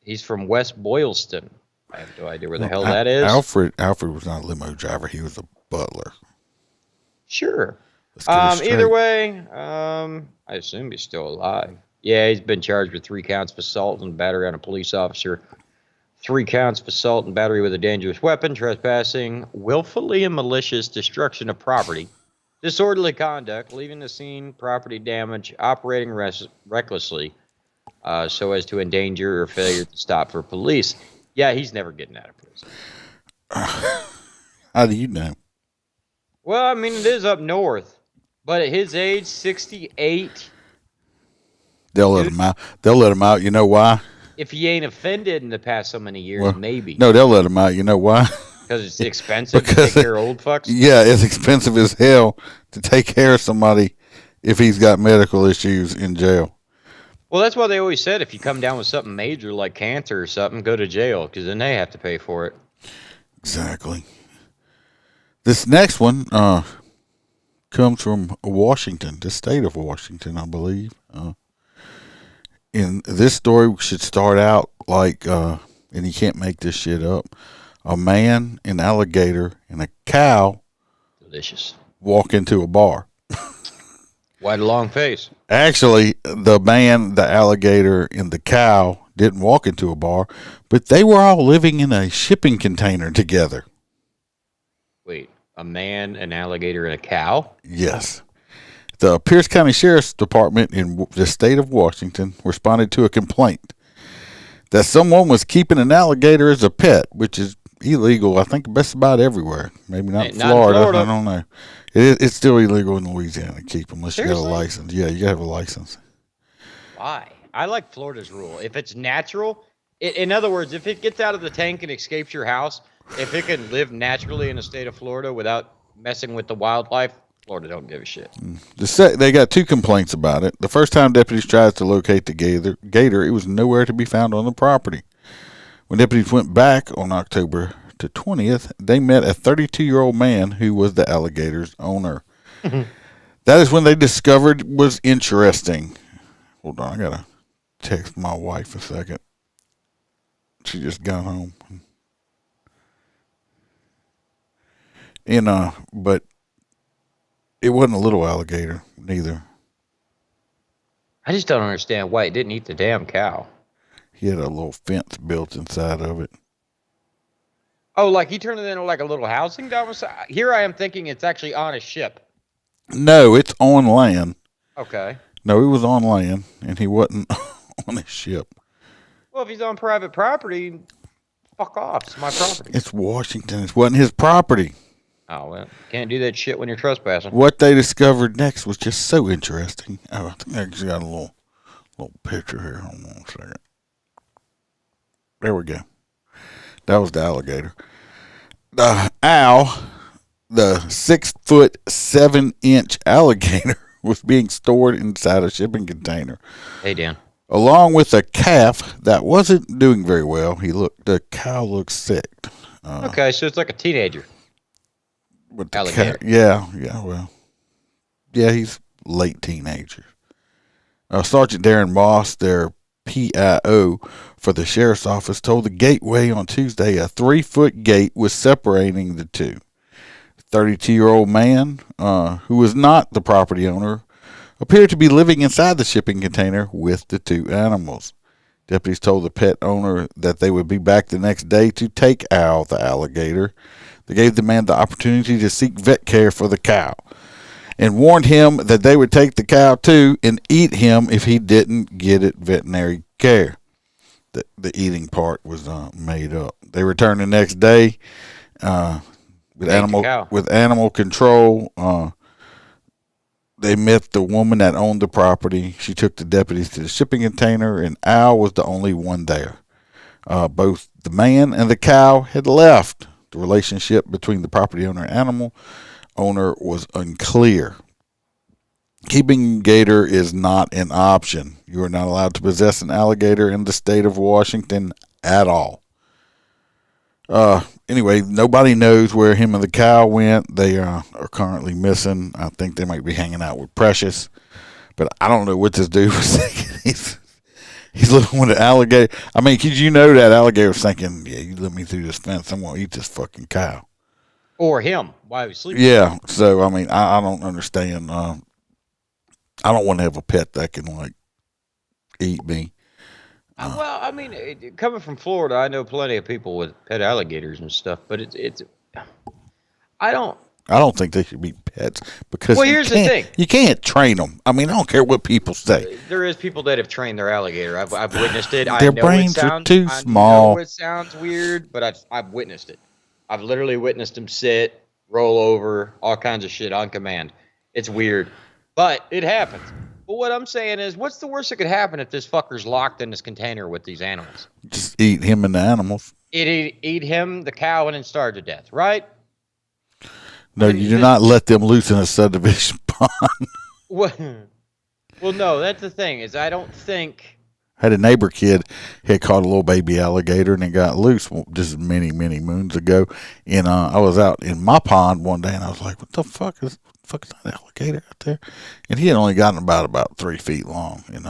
Speaker 4: He's from West Boylston. I have no idea where the hell that is.
Speaker 3: Alfred was not a limo driver. He was a butler.
Speaker 4: Sure. Either way, I assume he's still alive. Yeah, he's been charged with 3 counts of assault and battery on a police officer, 3 counts of assault and battery with a dangerous weapon, trespassing, willfully and malicious destruction of property, disorderly conduct, leaving the scene, property damage, operating recklessly, so as to endanger or failure to stop for police. Yeah, he's never getting out of prison.
Speaker 3: How do you know?
Speaker 4: Well, I mean, it is up north. But at his age, 68...
Speaker 3: They'll let him out. They'll let him out. You know why?
Speaker 4: If he ain't offended in the past so many years, maybe.
Speaker 3: No, they'll let him out. You know why?
Speaker 4: Because it's expensive to take care of old fucks?
Speaker 3: Yeah, it's expensive as hell to take care of somebody if he's got medical issues in jail.
Speaker 4: Well, that's why they always said if you come down with something major like cancer or something, go to jail, because then they have to pay for it.
Speaker 3: Exactly. This next one comes from Washington, the state of Washington, I believe. And this story should start out like, and you can't make this shit up, a man, an alligator, and a cow
Speaker 4: Delicious.
Speaker 3: walk into a bar.
Speaker 4: Why the long face?
Speaker 3: Actually, the man, the alligator, and the cow didn't walk into a bar, but they were all living in a shipping container together.
Speaker 4: Wait, a man, an alligator, and a cow?
Speaker 3: Yes. The Pierce County Sheriff's Department in the state of Washington responded to a complaint that someone was keeping an alligator as a pet, which is illegal, I think, just about everywhere. Maybe not in Florida. I don't know. It's still illegal in Louisiana to keep them unless you got a license. Yeah, you got to have a license.
Speaker 4: Why? I like Florida's rule. If it's natural, in other words, if it gets out of the tank and escapes your house, if it can live naturally in the state of Florida without messing with the wildlife, Florida don't give a shit.
Speaker 3: They got two complaints about it. The first time deputies tried to locate the gator, it was nowhere to be found on the property. When deputies went back on October the 20th, they met a 32-year-old man who was the alligator's owner. That is when they discovered was interesting. Hold on, I got to text my wife a second. She just got home. But it wasn't a little alligator, neither.
Speaker 4: I just don't understand why it didn't eat the damn cow.
Speaker 3: He had a little fence built inside of it.
Speaker 4: Oh, like he turned it into like a little housing domicile? Here I am thinking it's actually on a ship.
Speaker 3: No, it's on land.
Speaker 4: Okay.
Speaker 3: No, he was on land, and he wasn't on a ship.
Speaker 4: Well, if he's on private property, fuck off. It's my property.
Speaker 3: It's Washington. It wasn't his property.
Speaker 4: Oh, well, can't do that shit when you're trespassing.
Speaker 3: What they discovered next was just so interesting. Oh, I think I just got a little picture here. Hold on a second. There we go. That was the alligator. The owl, the 6'7" alligator, was being stored inside a shipping container.
Speaker 4: Hey, Dan.
Speaker 3: Along with a calf that wasn't doing very well. The cow looked sick.
Speaker 4: Okay, so it's like a teenager.
Speaker 3: With the
Speaker 4: Alligator.
Speaker 3: He's late teenager. Sergeant Darren Moss, their PIO for the sheriff's office, told the Gateway on Tuesday a 3-foot gate was separating the two. 32-year-old man, who was not the property owner, appeared to be living inside the shipping container with the two animals. Deputies told the pet owner that they would be back the next day to take Al, the alligator. They gave the man the opportunity to seek vet care for the cow and warned him that they would take the cow too and eat him if he didn't get it veterinary care. The eating part was made up. They returned the next day with animal control. They met the woman that owned the property. She took the deputies to the shipping container, and Al was the only one there. Both the man and the cow had left. The relationship between the property owner and animal owner was unclear. Keeping gator is not an option. You are not allowed to possess an alligator in the state of Washington at all. Anyway, nobody knows where him and the cow went. They are currently missing. I think they might be hanging out with Precious, but I don't know what this dude was thinking. He's living with an alligator. I mean, could you know that alligator was thinking, yeah, you let me through this fence, I'm going to eat this fucking cow.
Speaker 4: Or him while he's sleeping.
Speaker 3: Yeah, so, I mean, I don't understand. I don't want to have a pet that can, like, eat me.
Speaker 4: Well, I mean, coming from Florida, I know plenty of people with pet alligators and stuff, but it's I don't
Speaker 3: think they should be pets because
Speaker 4: here's the thing.
Speaker 3: You can't train them. I mean, I don't care what people say.
Speaker 4: There is people that have trained their alligator. I've witnessed it.
Speaker 3: Their brains are too small.
Speaker 4: I know it sounds weird, but I've witnessed it. I've literally witnessed them sit, roll over, all kinds of shit on command. It's weird, but it happens. But what I'm saying is, what's the worst that could happen if this fucker's locked in this container with these animals?
Speaker 3: Just eat him and the animals.
Speaker 4: Eat him, the cow, and then starve to death, right?
Speaker 3: No, you do not let them loose in a subdivision pond.
Speaker 4: Well, no, that's the thing, is I don't think
Speaker 3: Had a neighbor kid had caught a little baby alligator and it got loose just many moons ago. And I was out in my pond one day and I was like, "What the fuck is that alligator out there?" And he had only gotten about 3 feet long. And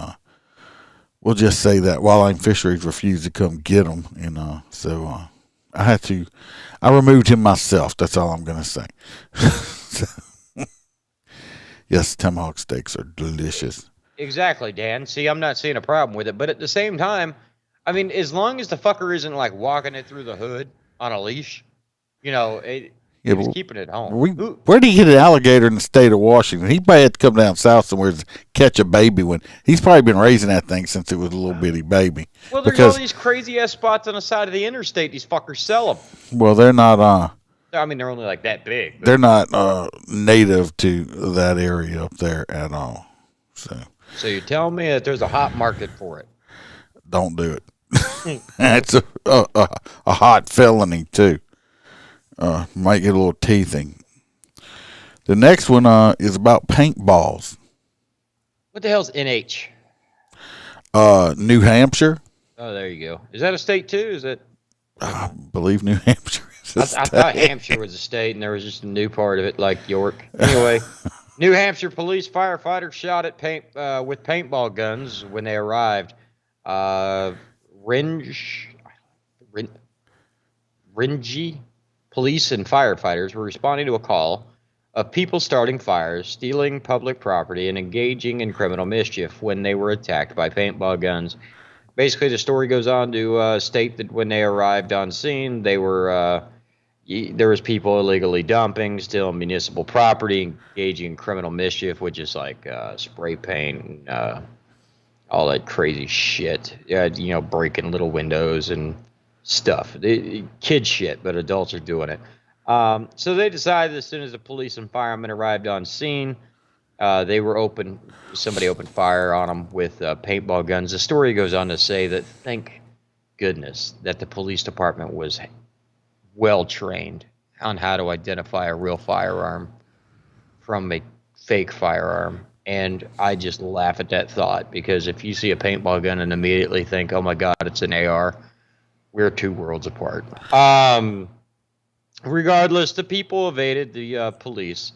Speaker 3: we'll just say that Wildlife Fisheries refused to come get him, and so I removed him myself. That's all I'm gonna say. Yes, tomahawk steaks are delicious.
Speaker 4: Exactly, Dan. See, I'm not seeing a problem with it, but at the same time, I mean, as long as the fucker isn't like walking it through the hood on a leash, he was keeping it home.
Speaker 3: Where did he get an alligator in the state of Washington? He probably had to come down south somewhere to catch a baby. When he's probably been raising that thing since it was a little bitty baby.
Speaker 4: Well, there's all these crazy ass spots on the side of the interstate. These fuckers sell them.
Speaker 3: Well, they're not.
Speaker 4: I mean, they're only like that big.
Speaker 3: They're not native to that area up there at all. So
Speaker 4: you're telling me that there's a hot market for it?
Speaker 3: Don't do it. It's a hot felony too. Might get a little teething. The next one is about paintballs.
Speaker 4: What the hell's NH?
Speaker 3: New Hampshire.
Speaker 4: Oh, there you go. Is that a state too? Is it?
Speaker 3: I believe New Hampshire is a state.
Speaker 4: I thought Hampshire was a state, and there was just a new part of it, like York. Anyway, New Hampshire police firefighters shot at with paintball guns when they arrived. Ringy police and firefighters were responding to a call of people starting fires, stealing public property, and engaging in criminal mischief when they were attacked by paintball guns. Basically, the story goes on to state that when they arrived on scene, they were there was people illegally dumping, stealing municipal property, engaging in criminal mischief, which is like spray paint, all that crazy shit. Breaking little windows and stuff. Kid shit, but adults are doing it. So they decided as soon as the police and firemen arrived on scene, somebody opened fire on them with paintball guns. The story goes on to say that thank goodness that the police department was well trained on how to identify a real firearm from a fake firearm. And I just laugh at that thought, because if you see a paintball gun and immediately think, oh my God, it's an AR, we're 2 worlds apart. Regardless, the people evaded the police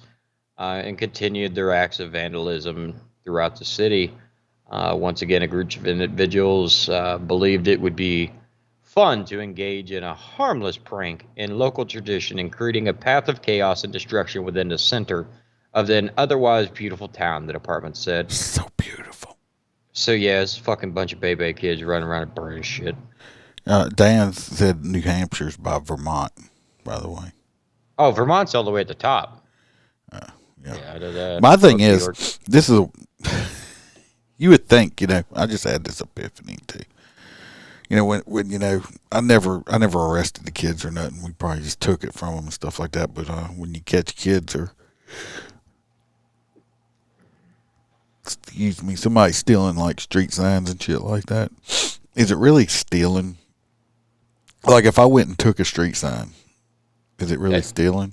Speaker 4: and continued their acts of vandalism throughout the city. Once again, a group of individuals believed it would be fun to engage in a harmless prank in local tradition and creating a path of chaos and destruction within the center of an otherwise beautiful town, the department said.
Speaker 3: So beautiful.
Speaker 4: So yeah, it's a fucking bunch of baby kids running around and burning shit.
Speaker 3: Dan said New Hampshire's by Vermont, by the way.
Speaker 4: Oh, Vermont's all the way at the top.
Speaker 3: Yeah, my thing is, this is you would think, I just had this epiphany too. When I never arrested the kids or nothing. We probably just took it from them and stuff like that. But when you catch kids or, excuse me, somebody stealing like street signs and shit like that, is it really stealing? Like if I went and took a street sign, is it really stealing?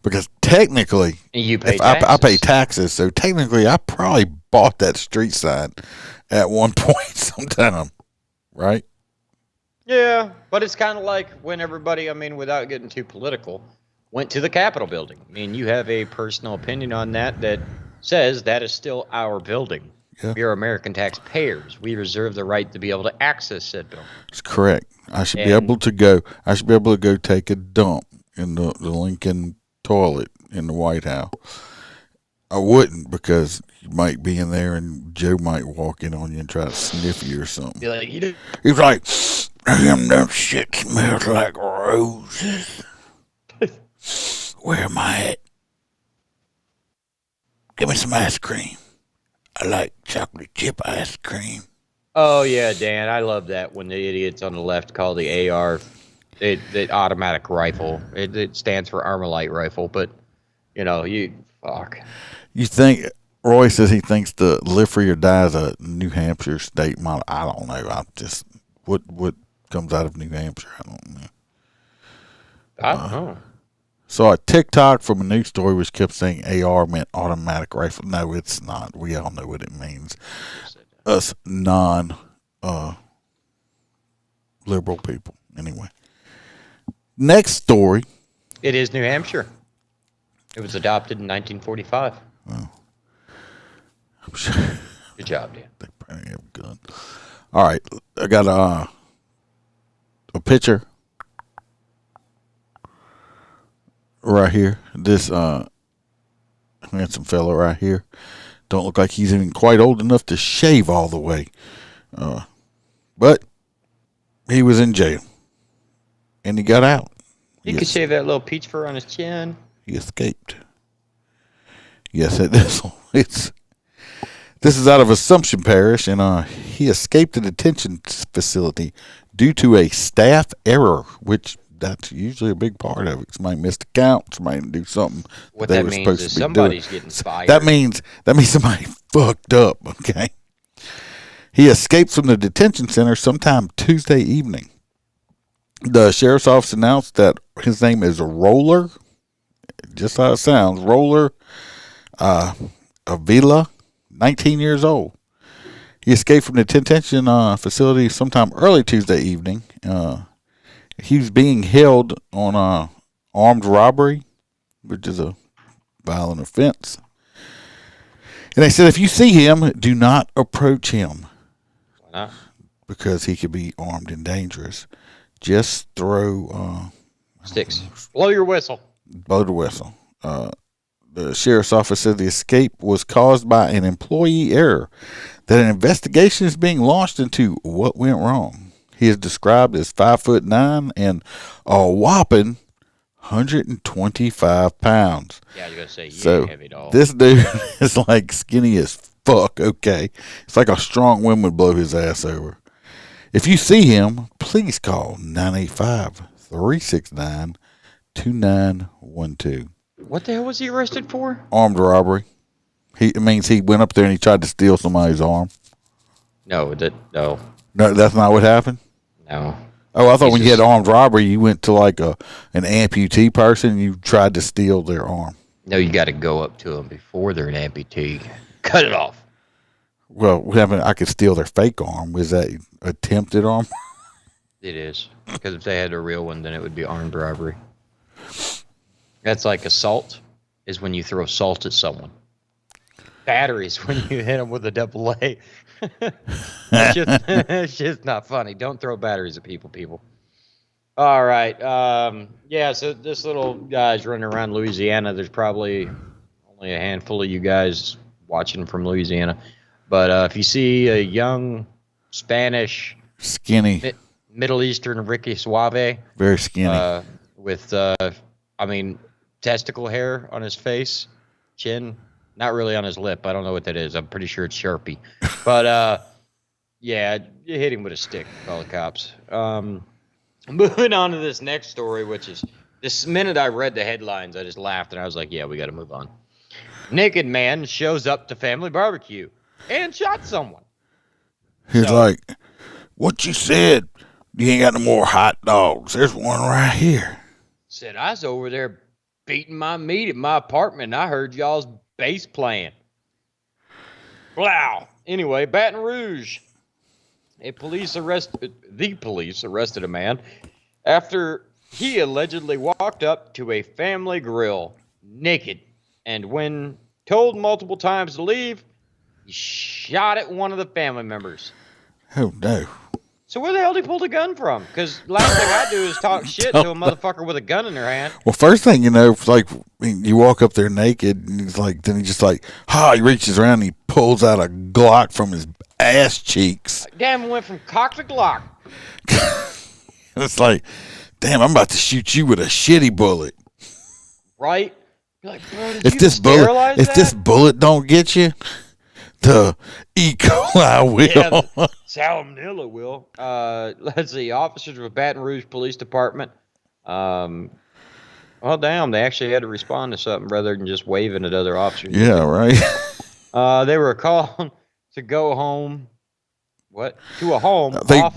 Speaker 3: Because technically,
Speaker 4: you pay taxes.
Speaker 3: I pay taxes, so technically I probably bought that street sign at one point sometime, right?
Speaker 4: Yeah, but it's kind of like when everybody, without getting too political, went to the Capitol building. You have a personal opinion on that says that is still our building. Yeah. We are American taxpayers. We reserve the right to be able to access said building.
Speaker 3: That's correct. I should be able to go take a dump in the Lincoln toilet in the White House. I wouldn't, because you might be in there and Joe might walk in on you and try to sniff you or something.
Speaker 4: Be like,
Speaker 3: he's like, damn, that shit smells like roses. Where am I at? Give me some ice cream. I like chocolate chip ice cream.
Speaker 4: Oh, yeah, Dan, I love that when the idiots on the left call the AR the automatic rifle. It stands for Armalite rifle, but, fuck.
Speaker 3: You think, Roy says he thinks the Live Free or Die is a New Hampshire state model. I don't know. What comes out of New Hampshire? I don't know.
Speaker 4: I don't know.
Speaker 3: Saw a TikTok from a news story which kept saying AR meant automatic rifle. No, it's not. We all know what it means. Us non liberal people. Anyway, next story.
Speaker 4: It is New Hampshire. It was adopted in 1945. Good job, Dan.
Speaker 3: They probably have a gun. All right, I got a picture right here. This handsome fella right here. Don't look like he's even quite old enough to shave all the way. But he was in jail. And he got out.
Speaker 4: He could shave that little peach fur on his chin.
Speaker 3: He escaped. Yes, this is out of Assumption Parish, and he escaped a detention facility due to a staff error, which that's usually a big part of it. Somebody missed a count. Somebody didn't do something
Speaker 4: What
Speaker 3: they
Speaker 4: that
Speaker 3: were
Speaker 4: means
Speaker 3: supposed
Speaker 4: is
Speaker 3: to be
Speaker 4: somebody's
Speaker 3: doing.
Speaker 4: getting fired.
Speaker 3: That means somebody fucked up. Okay. He escaped from the detention center sometime Tuesday evening. The sheriff's office announced that his name is Roller, just how it sounds, Roller Avila, 19 years old. He escaped from the detention facility sometime early Tuesday evening. He was being held on armed robbery, which is a violent offense. And they said if you see him, do not approach him.
Speaker 4: Why not?
Speaker 3: Because he could be armed and dangerous. Just throw
Speaker 4: Sticks. Blow your whistle.
Speaker 3: blow the whistle. The sheriff's office said the escape was caused by an employee error, that an investigation is being launched into what went wrong. He is described as 5'9" and a whopping 125 pounds.
Speaker 4: Yeah, I was going to say,
Speaker 3: So
Speaker 4: ain't heavy dog.
Speaker 3: this dude is like skinny as fuck. Okay, it's like a strong wind would blow his ass over. If you see him, please call 985-369-2912.
Speaker 4: What the hell was he arrested for?
Speaker 3: Armed robbery. It means he went up there and he tried to steal somebody's arm.
Speaker 4: No.
Speaker 3: No, that's not what happened.
Speaker 4: No.
Speaker 3: Oh, I thought when you had armed robbery, you went to like an amputee person and you tried to steal their arm.
Speaker 4: No, you got to go up to them before they're an amputee. Cut it off.
Speaker 3: Well, what happened? I could steal their fake arm. Was that attempted arm?
Speaker 4: It is. Because if they had a real one, then it would be armed robbery. That's like assault is when you throw salt at someone. Battery is when you hit them with a double A. It's just not funny. Don't throw batteries at people. All right. Yeah, so this little guy's running around Louisiana. There's probably only a handful of you guys watching from Louisiana. But if you see a young Spanish,
Speaker 3: Skinny.
Speaker 4: Middle Eastern Ricky Suave
Speaker 3: Very skinny.
Speaker 4: with, testicle hair on his face, chin, not really on his lip. I don't know what that is. I'm pretty sure it's Sharpie. But, yeah, you hit him with a stick, call the cops. Moving on to this next story, which is, this minute I read the headlines, I just laughed, and I was like, yeah, we got to move on. Naked man shows up to family barbecue and shot someone.
Speaker 3: He's like, what you said? You ain't got no more hot dogs. There's one right here.
Speaker 4: Said, I was over there beating my meat at my apartment, and I heard y'all's bass playing. Wow. Anyway, Baton Rouge. The police arrested a man after he allegedly walked up to a family grill naked, and when told multiple times to leave, he shot at one of the family members.
Speaker 3: Oh, no.
Speaker 4: So where the hell did he pull the gun from? Because last thing I do is talk shit to a motherfucker with a gun in their hand.
Speaker 3: Well, first thing you know, it's like you walk up there naked, and he's like, then he just like, he reaches around and he pulls out a Glock from his ass cheeks.
Speaker 4: Damn, it went from cock to Glock.
Speaker 3: And it's like, damn, I'm about to shoot you with a shitty bullet.
Speaker 4: Right? You're like, bro, did
Speaker 3: If
Speaker 4: you
Speaker 3: this
Speaker 4: sterilize
Speaker 3: bullet,
Speaker 4: that?
Speaker 3: if this bullet don't get you, the E. coli will.
Speaker 4: Yeah, the salmonella will. Let's see. Officers with Baton Rouge Police Department. Well, damn, they actually had to respond to something rather than just waving at other officers.
Speaker 3: Yeah, right.
Speaker 4: They were called to go home. What? To a home.
Speaker 3: They-
Speaker 4: off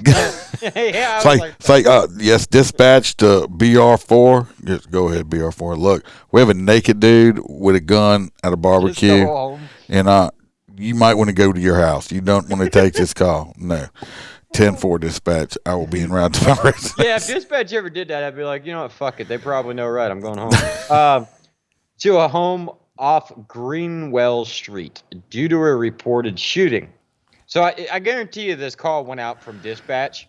Speaker 4: yeah,
Speaker 3: It's like, yes, dispatch to BR4. Just go ahead, BR4. Look, we have a naked dude with a gun at a
Speaker 4: just
Speaker 3: barbecue,
Speaker 4: go home.
Speaker 3: and you might want to go to your house. You don't want to take this call. No. 10-4 dispatch. I will be en route to my residence.
Speaker 4: Yeah, if dispatch ever did that, I'd be like, you know what, fuck it. They probably know, right? I'm going home. To a home off Greenwell Street due to a reported shooting. So I guarantee you this call went out from dispatch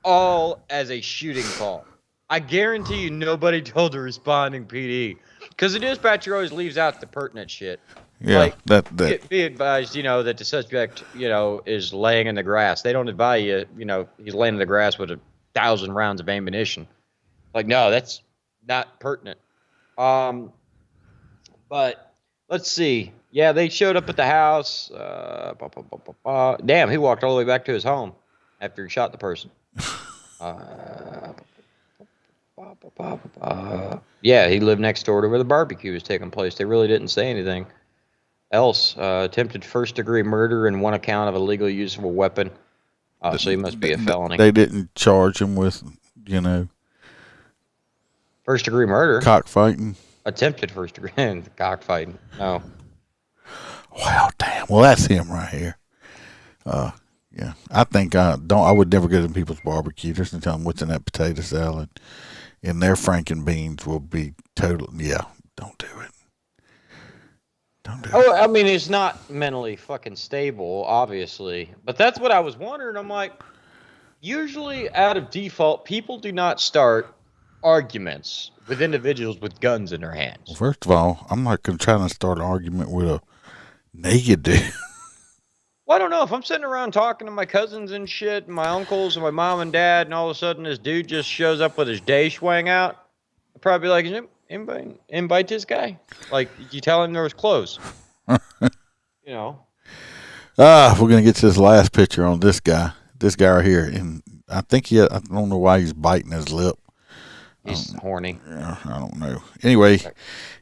Speaker 4: all as a shooting call. I guarantee you nobody told the responding PD. Because the dispatcher always leaves out the pertinent shit.
Speaker 3: Yeah,
Speaker 4: like,
Speaker 3: that.
Speaker 4: Be advised, that the suspect, is laying in the grass. They don't advise you, he's laying in the grass with 1,000 rounds of ammunition. Like, no, that's not pertinent. But let's see. Yeah, they showed up at the house. Damn, he walked all the way back to his home after he shot the person. Yeah, he lived next door to where the barbecue was taking place. They really didn't say anything else. Attempted first-degree murder and one account of illegal use of a weapon. So he must be a felony.
Speaker 3: They didn't charge him with,
Speaker 4: first-degree murder.
Speaker 3: Cockfighting.
Speaker 4: Attempted first-degree cockfighting. No.
Speaker 3: Wow, damn. Well, that's him right here. Yeah, I think I would never go to people's barbecue just to tell them what's in that potato salad, and their franken beans will be total. Yeah, don't do it. Don't do it.
Speaker 4: Oh, I mean, it's not mentally fucking stable, obviously, but that's what I was wondering. I'm like, usually out of default, people do not start arguments with individuals with guns in their hands.
Speaker 3: Well, first of all, I'm not trying to start an argument with a naked dude.
Speaker 4: Well, I don't know. If I'm sitting around talking to my cousins and shit, and my uncles and my mom and dad, and all of a sudden this dude just shows up with his day swing out, I'd probably be like, anybody invite this guy? Like, did you tell him there was clothes?
Speaker 3: We're going to get to this last picture on this guy. This guy right here. And I think I don't know why he's biting his lip.
Speaker 4: He's horny.
Speaker 3: I don't know. Anyway,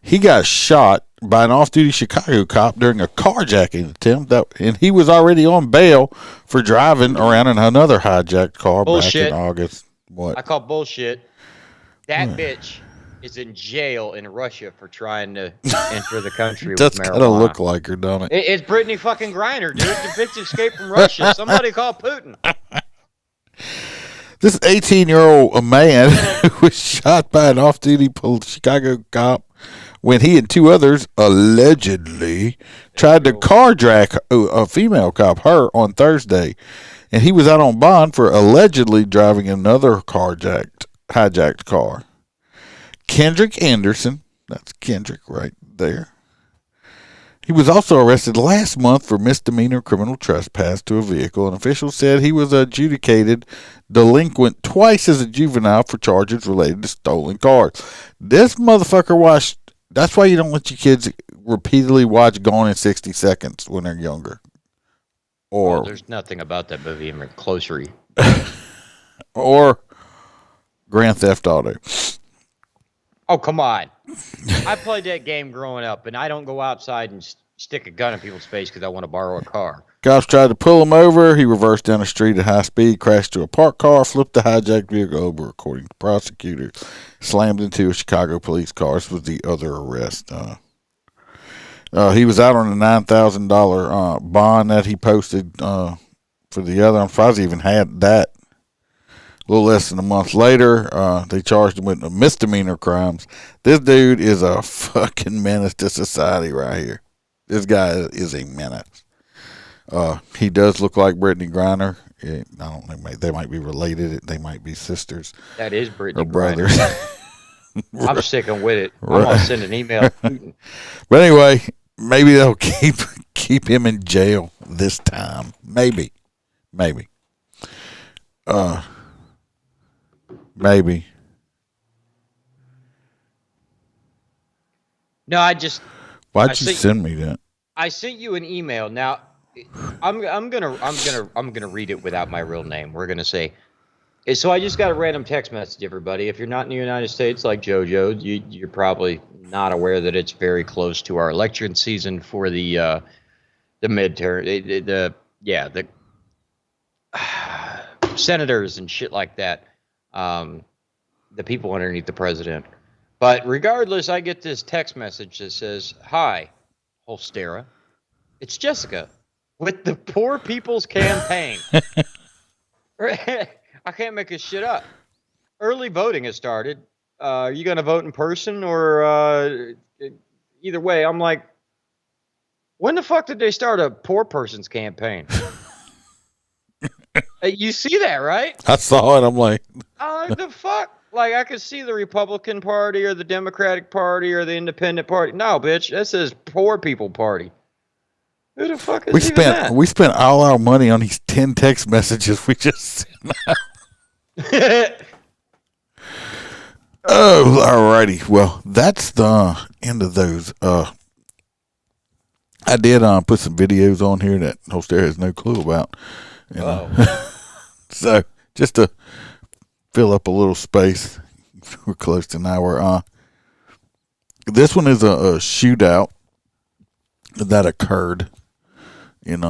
Speaker 3: he got shot by an off-duty Chicago cop during a carjacking attempt, and he was already on bail for driving around in another hijacked car back in August. What?
Speaker 4: I call bullshit. That bitch is in jail in Russia for trying to enter the country with marijuana.
Speaker 3: That's kind of look like her, don't it?
Speaker 4: It's Brittany fucking Griner, dude. The bitch escaped from Russia. Somebody call Putin.
Speaker 3: This 18-year-old man who was shot by an off-duty Chicago cop when he and two others allegedly tried to carjack a female cop, her, on Thursday. And he was out on bond for allegedly driving another hijacked car. Kendrick Anderson, that's Kendrick right there. He was also arrested last month for misdemeanor criminal trespass to a vehicle, and officials said he was adjudicated delinquent twice as a juvenile for charges related to stolen cars. This motherfucker that's why you don't let your kids repeatedly watch Gone in 60 Seconds when they're younger. Or
Speaker 4: there's nothing about that movie even closer.
Speaker 3: Or Grand Theft Auto.
Speaker 4: Oh, come on. I played that game growing up, and I don't go outside and stick a gun in people's face because I want to borrow a car.
Speaker 3: Cops tried to pull him over. He reversed down the street at high speed, crashed to a parked car, flipped the hijacked vehicle over, according to prosecutors. Slammed into a Chicago police car. This was the other arrest. He was out on a $9,000 bond that he posted for the other. I'm surprised he even had that. A little less than a month later, they charged him with misdemeanor crimes. This dude is a fucking menace to society right here. This guy is a menace. He does look like Brittany Griner. I don't know. They might be related. They might be sisters.
Speaker 4: That is Brittany
Speaker 3: or brothers.
Speaker 4: I'm sticking with it. I'm going to send an email to Putin.
Speaker 3: But anyway, maybe they'll keep him in jail this time. Maybe. Maybe.
Speaker 4: No,
Speaker 3: Why'd you send me that?
Speaker 4: I sent you an email. Now, I'm gonna read it without my real name. We're gonna say. So I just got a random text message, everybody. If you're not in the United States, like JoJo, you're probably not aware that it's very close to our election season for the midterm, the senators and shit like that. The people underneath the president. But regardless, I get this text message that says, "Hi, Holstera. It's Jessica with the Poor People's Campaign. I can't make this shit up. Early voting has started. Are you going to vote in person or either way? I'm like, when the fuck did they start a poor person's campaign? You see that, right?
Speaker 3: I saw it. I'm like,
Speaker 4: The fuck? Like, I could see the Republican Party or the Democratic Party or the Independent Party. No, bitch, that says Poor People Party. Who the fuck is even that?
Speaker 3: we spent all our money on these 10 text messages we just sent out. Oh, alrighty. Well, that's the end of those. I did put some videos on here that Holster has no clue about. So just to fill up a little space, we're close to an hour. This one is a shootout that occurred in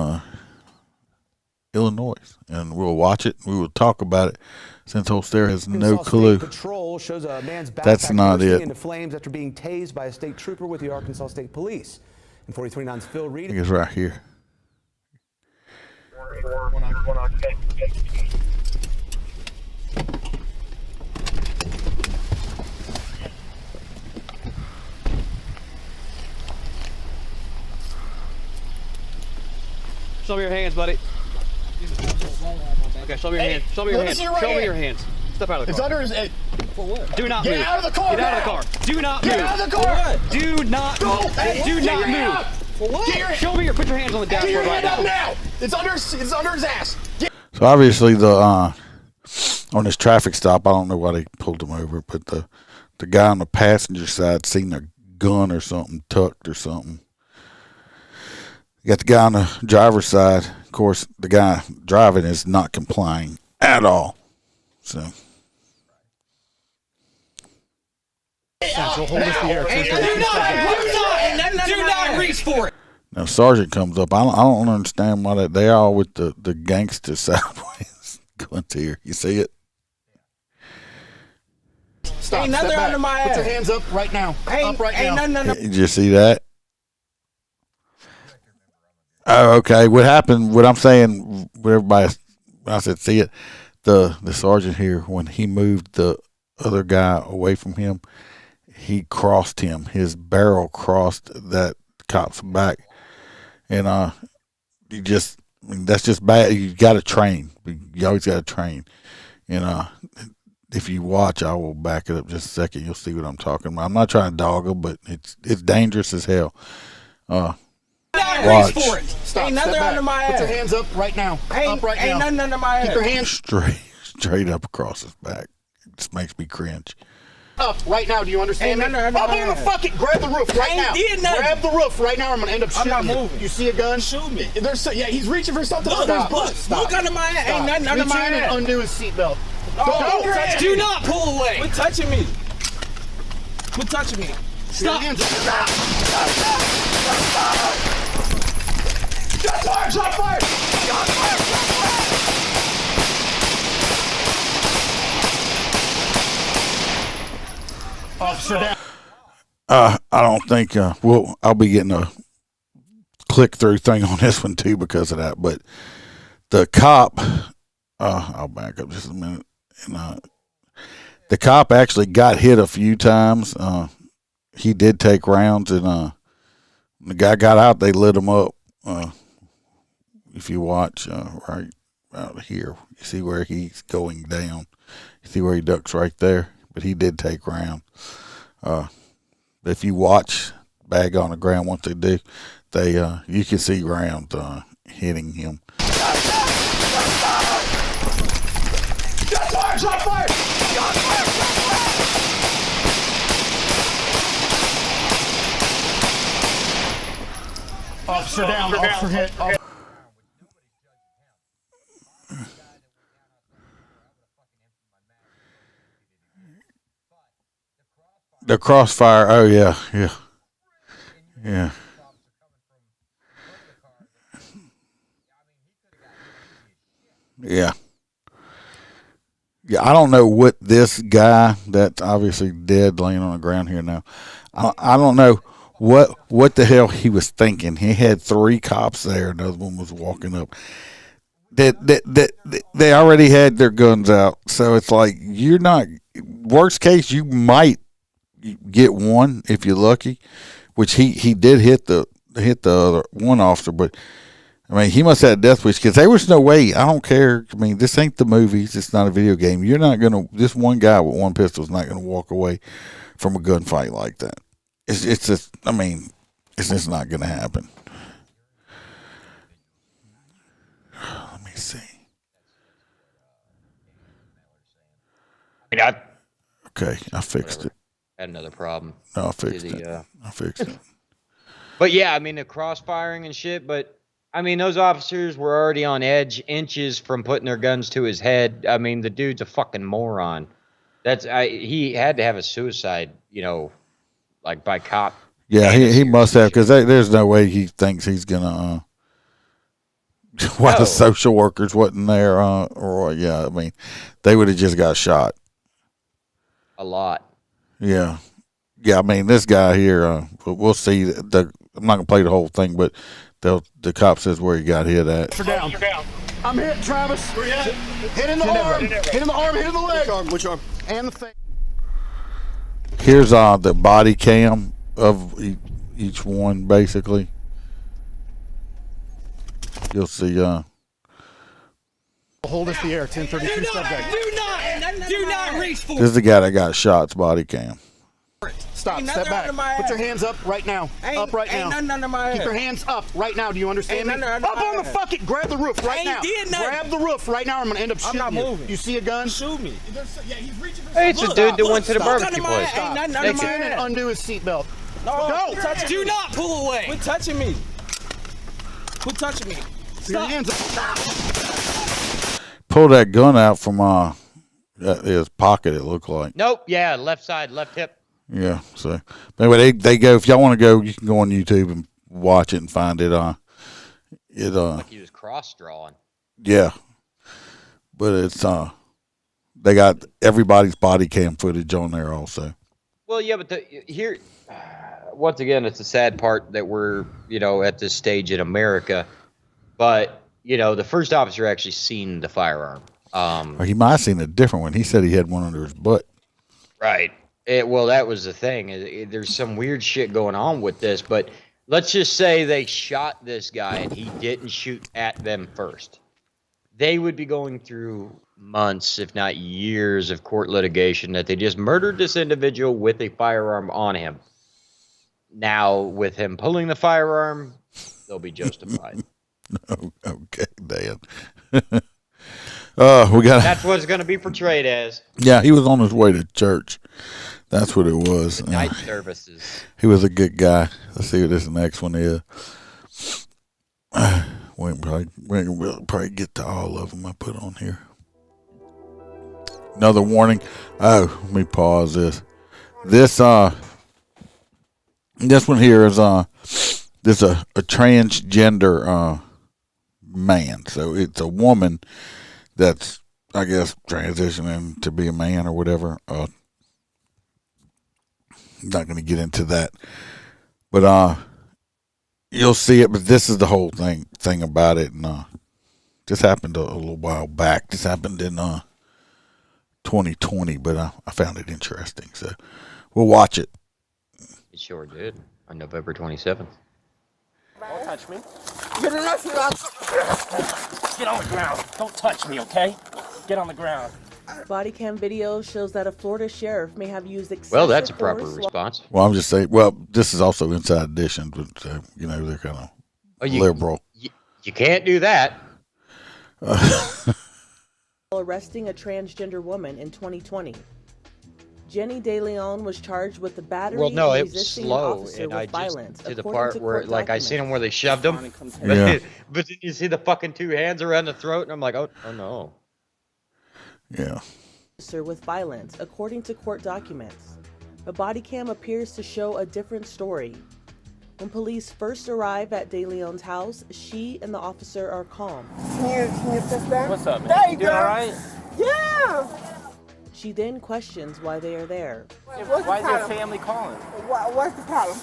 Speaker 3: Illinois, and we'll watch it. We will talk about it since Holster has no clue.
Speaker 5: Patrol shows a man's backpack
Speaker 3: That's not
Speaker 5: bursting
Speaker 3: it.
Speaker 5: into flames after being tased by a state trooper with the Arkansas State Police. And 4029's Phil Reed.
Speaker 3: I think it's right here.
Speaker 7: Show me your hands, buddy. Okay, show me your hands. Show me your hands. Show me your hands. Step out of the car.
Speaker 8: It's under his.
Speaker 7: For what? Do not move.
Speaker 8: Get out of the car.
Speaker 7: Get out of the car. Do not move.
Speaker 8: Get out of the car.
Speaker 7: For what? Do not
Speaker 8: Go.
Speaker 7: move.
Speaker 8: Hey,
Speaker 7: Do
Speaker 8: get
Speaker 7: not
Speaker 8: your
Speaker 7: move.
Speaker 8: hand up.
Speaker 7: For what? Show me your. Put your hands on the
Speaker 8: Get your
Speaker 7: dashboard right
Speaker 8: hand
Speaker 7: now.
Speaker 8: up now. It's under his ass.
Speaker 3: So obviously the on this traffic stop, I don't know why they pulled him over, but the guy on the passenger side seen a gun or something tucked or something. You got the guy on the driver's side. Of course, the guy driving is not complying at all. So.
Speaker 7: Do not reach for it.
Speaker 3: Now Sergeant comes up. I don't understand why they all with the gangster sideways going to here. You see it?
Speaker 8: Stop.
Speaker 7: Ain't nothing
Speaker 8: Step back.
Speaker 7: under my
Speaker 8: Put your
Speaker 7: ass.
Speaker 8: hands up right now. Up right now.
Speaker 3: Did you see that? Oh, okay. What happened? What I'm saying, what everybody, when I said see it, the sergeant here, when he moved the other guy away from him, he crossed him. His barrel crossed that cop's back, and that's just bad. You got to train. You always got to train. And if you watch, I will back it up just a second. You'll see what I'm talking about. I'm not trying to dog him, but it's dangerous as hell. Watch.
Speaker 7: For it.
Speaker 8: Stop.
Speaker 7: Ain't nothing
Speaker 8: Step back.
Speaker 7: under my
Speaker 8: Put
Speaker 7: ass.
Speaker 8: your hands up right now. Up right
Speaker 7: Ain't
Speaker 8: now.
Speaker 7: nothing under my ass.
Speaker 8: Keep your hands
Speaker 3: Straight up across his back. It just makes me cringe.
Speaker 8: up right now. Do you understand me?
Speaker 7: Ain't nothing under
Speaker 8: Up
Speaker 7: my
Speaker 8: on the
Speaker 7: ass.
Speaker 8: fucking grab the roof right
Speaker 7: I
Speaker 8: now.
Speaker 7: ain't did nothing.
Speaker 8: Grab the roof right now. I'm gonna end up shooting
Speaker 7: not
Speaker 8: you.
Speaker 7: moving.
Speaker 8: You see a gun?
Speaker 7: Shoot me.
Speaker 8: Yeah, he's reaching for something.
Speaker 7: Look,
Speaker 8: Stop.
Speaker 7: look.
Speaker 8: Stop.
Speaker 7: Look under my ass. Ain't nothing under
Speaker 8: Reach
Speaker 7: my
Speaker 8: in
Speaker 7: ass.
Speaker 8: and undo his seatbelt.
Speaker 7: Oh,
Speaker 8: Don't touch
Speaker 7: do
Speaker 8: me.
Speaker 7: not pull away. Quit touching me. Quit touching me. Stop.
Speaker 8: Hands up. Shot fire! Shot fire! Shot fire! Officer down.
Speaker 3: I don't think I'll be getting a click through thing on this one too because of that. But the cop, I'll back up just a minute. And the cop actually got hit a few times. He did take rounds, and when the guy got out, they lit him up. If you watch right out here, you see where he's going down. You see where he ducks right there. But he did take round. If you watch bag on the ground, once they do, they you can see round hitting him.
Speaker 8: Shot fire! Shot fire! Shot fire! Officer down. Officer hit.
Speaker 3: The crossfire. Oh yeah. Yeah. I don't know what this guy that's obviously dead laying on the ground here now. I don't know what the hell he was thinking. He had 3 cops there. Another one was walking up. They already had their guns out. So it's like, you're not, worst case, you might get one if you're lucky, which he did hit the other one officer, but I mean, he must have had a death wish, because there was no way. I don't care. I mean, this ain't the movies. It's not a video game. You're not going to, this one guy with one pistol is not going to walk away from a gunfight like that. It's just, I mean, it's just not going to happen. Let me see. Okay, I fixed it.
Speaker 4: Had another problem.
Speaker 3: No, I fixed it. I fixed it.
Speaker 4: But yeah, I mean, the crossfiring and shit, but I mean, those officers were already on edge, inches from putting their guns to his head. I mean, the dude's a fucking moron. He had to have a suicide, like by cop.
Speaker 3: Yeah, he must have, because there's no way he thinks he's gonna. Why the social workers wasn't there, or yeah, I mean, they would have just got shot.
Speaker 4: A lot.
Speaker 3: Yeah. I mean, this guy here, we'll see. I'm not gonna play the whole thing, but the cop says where he got hit at.
Speaker 8: You're down. I'm hit, Travis. Where you at? Hit in the arm. Hit in the arm. Hit in the leg. Which arm? And the face.
Speaker 3: Here's the body cam of each one, basically. You'll see.
Speaker 8: Hold us the air. 1032 step back.
Speaker 1: Do not reach for
Speaker 3: This is the guy that got shot's body cam.
Speaker 8: Stop. Step back. Put your hands up right now. Up right now. Keep your hands up right now. Do you understand me? Up on the fucking. Grab the roof right now. Grab the roof right now. I'm gonna end up shooting you. I'm not moving. You see a gun? Shoot me.
Speaker 1: Yeah, he's reaching for
Speaker 4: Hey, it's a dude that went to the barbecue place.
Speaker 8: Stop. Next man and undo his seatbelt.
Speaker 1: No,
Speaker 8: go.
Speaker 1: Do not pull away. Quit touching me. Quit touching me.
Speaker 8: Your hands up. Stop.
Speaker 3: Pull that gun out from his pocket, it looked like.
Speaker 4: Nope. Yeah, left side, left hip.
Speaker 3: Yeah. So anyway, they go. If y'all want to go, you can go on YouTube and watch it and find it.
Speaker 4: Like he was cross drawing.
Speaker 3: Yeah. But it's they got everybody's body cam footage on there also.
Speaker 4: Well, yeah, but here, once again, it's the sad part that we're at this stage in America. But the first officer actually seen the firearm.
Speaker 3: Or he might have seen a different one. He said he had one under his butt.
Speaker 4: Right. Well, that was the thing. There's some weird shit going on with this, but let's just say they shot this guy and he didn't shoot at them first. They would be going through months, if not years, of court litigation that they just murdered this individual with a firearm on him. Now, with him pulling the firearm, they'll be justified.
Speaker 3: Okay, Dan. We got.
Speaker 4: That's what it's going to be portrayed as.
Speaker 3: Yeah, he was on his way to church. That's what it was.
Speaker 4: Night services.
Speaker 3: He was a good guy. Let's see what this next one is. We'll probably get to all of them I put on here. Another warning. Oh, let me pause this. This one here is this a transgender man. So it's a woman that's, I guess, transitioning to be a man or whatever. Not going to get into that, but you'll see it. But this is the whole thing about it, and this happened a little while back. This happened in 2020, but I found it interesting, so we'll watch it.
Speaker 4: It sure did on November 27th.
Speaker 7: Don't touch me. Get on the ground. Don't touch me, okay? Get on the ground.
Speaker 9: Body cam video shows that a Florida sheriff may have used excessive
Speaker 4: Well, that's a proper
Speaker 9: force
Speaker 4: response.
Speaker 3: Well, I'm just saying. Well, this is also Inside Edition, but they're kind of liberal.
Speaker 4: You can't do that.
Speaker 9: Arresting a transgender woman in 2020. Jenny De Leon was charged with the battery.
Speaker 4: Well, no, it was
Speaker 9: resisting
Speaker 4: slow,
Speaker 9: an officer
Speaker 4: and
Speaker 9: with
Speaker 4: I just
Speaker 9: violence,
Speaker 4: to the
Speaker 9: according
Speaker 4: part
Speaker 9: to
Speaker 4: where,
Speaker 9: court
Speaker 4: like, I seen them where they shoved them,
Speaker 3: Yeah.
Speaker 4: but then you see the fucking two hands around the throat, and I'm like, oh no.
Speaker 3: Yeah.
Speaker 9: Officer with violence, according to court documents. The body cam appears to show a different story. When police first arrive at De Leon's house, she and the officer are calm.
Speaker 10: Can you touch that?
Speaker 7: What's up, man?
Speaker 10: There you
Speaker 7: doing
Speaker 10: go.
Speaker 7: all right?
Speaker 10: Yeah.
Speaker 9: She then questions why they are there.
Speaker 10: What's
Speaker 7: Why
Speaker 10: the
Speaker 7: is your
Speaker 10: problem?
Speaker 7: family calling?
Speaker 10: What's the problem?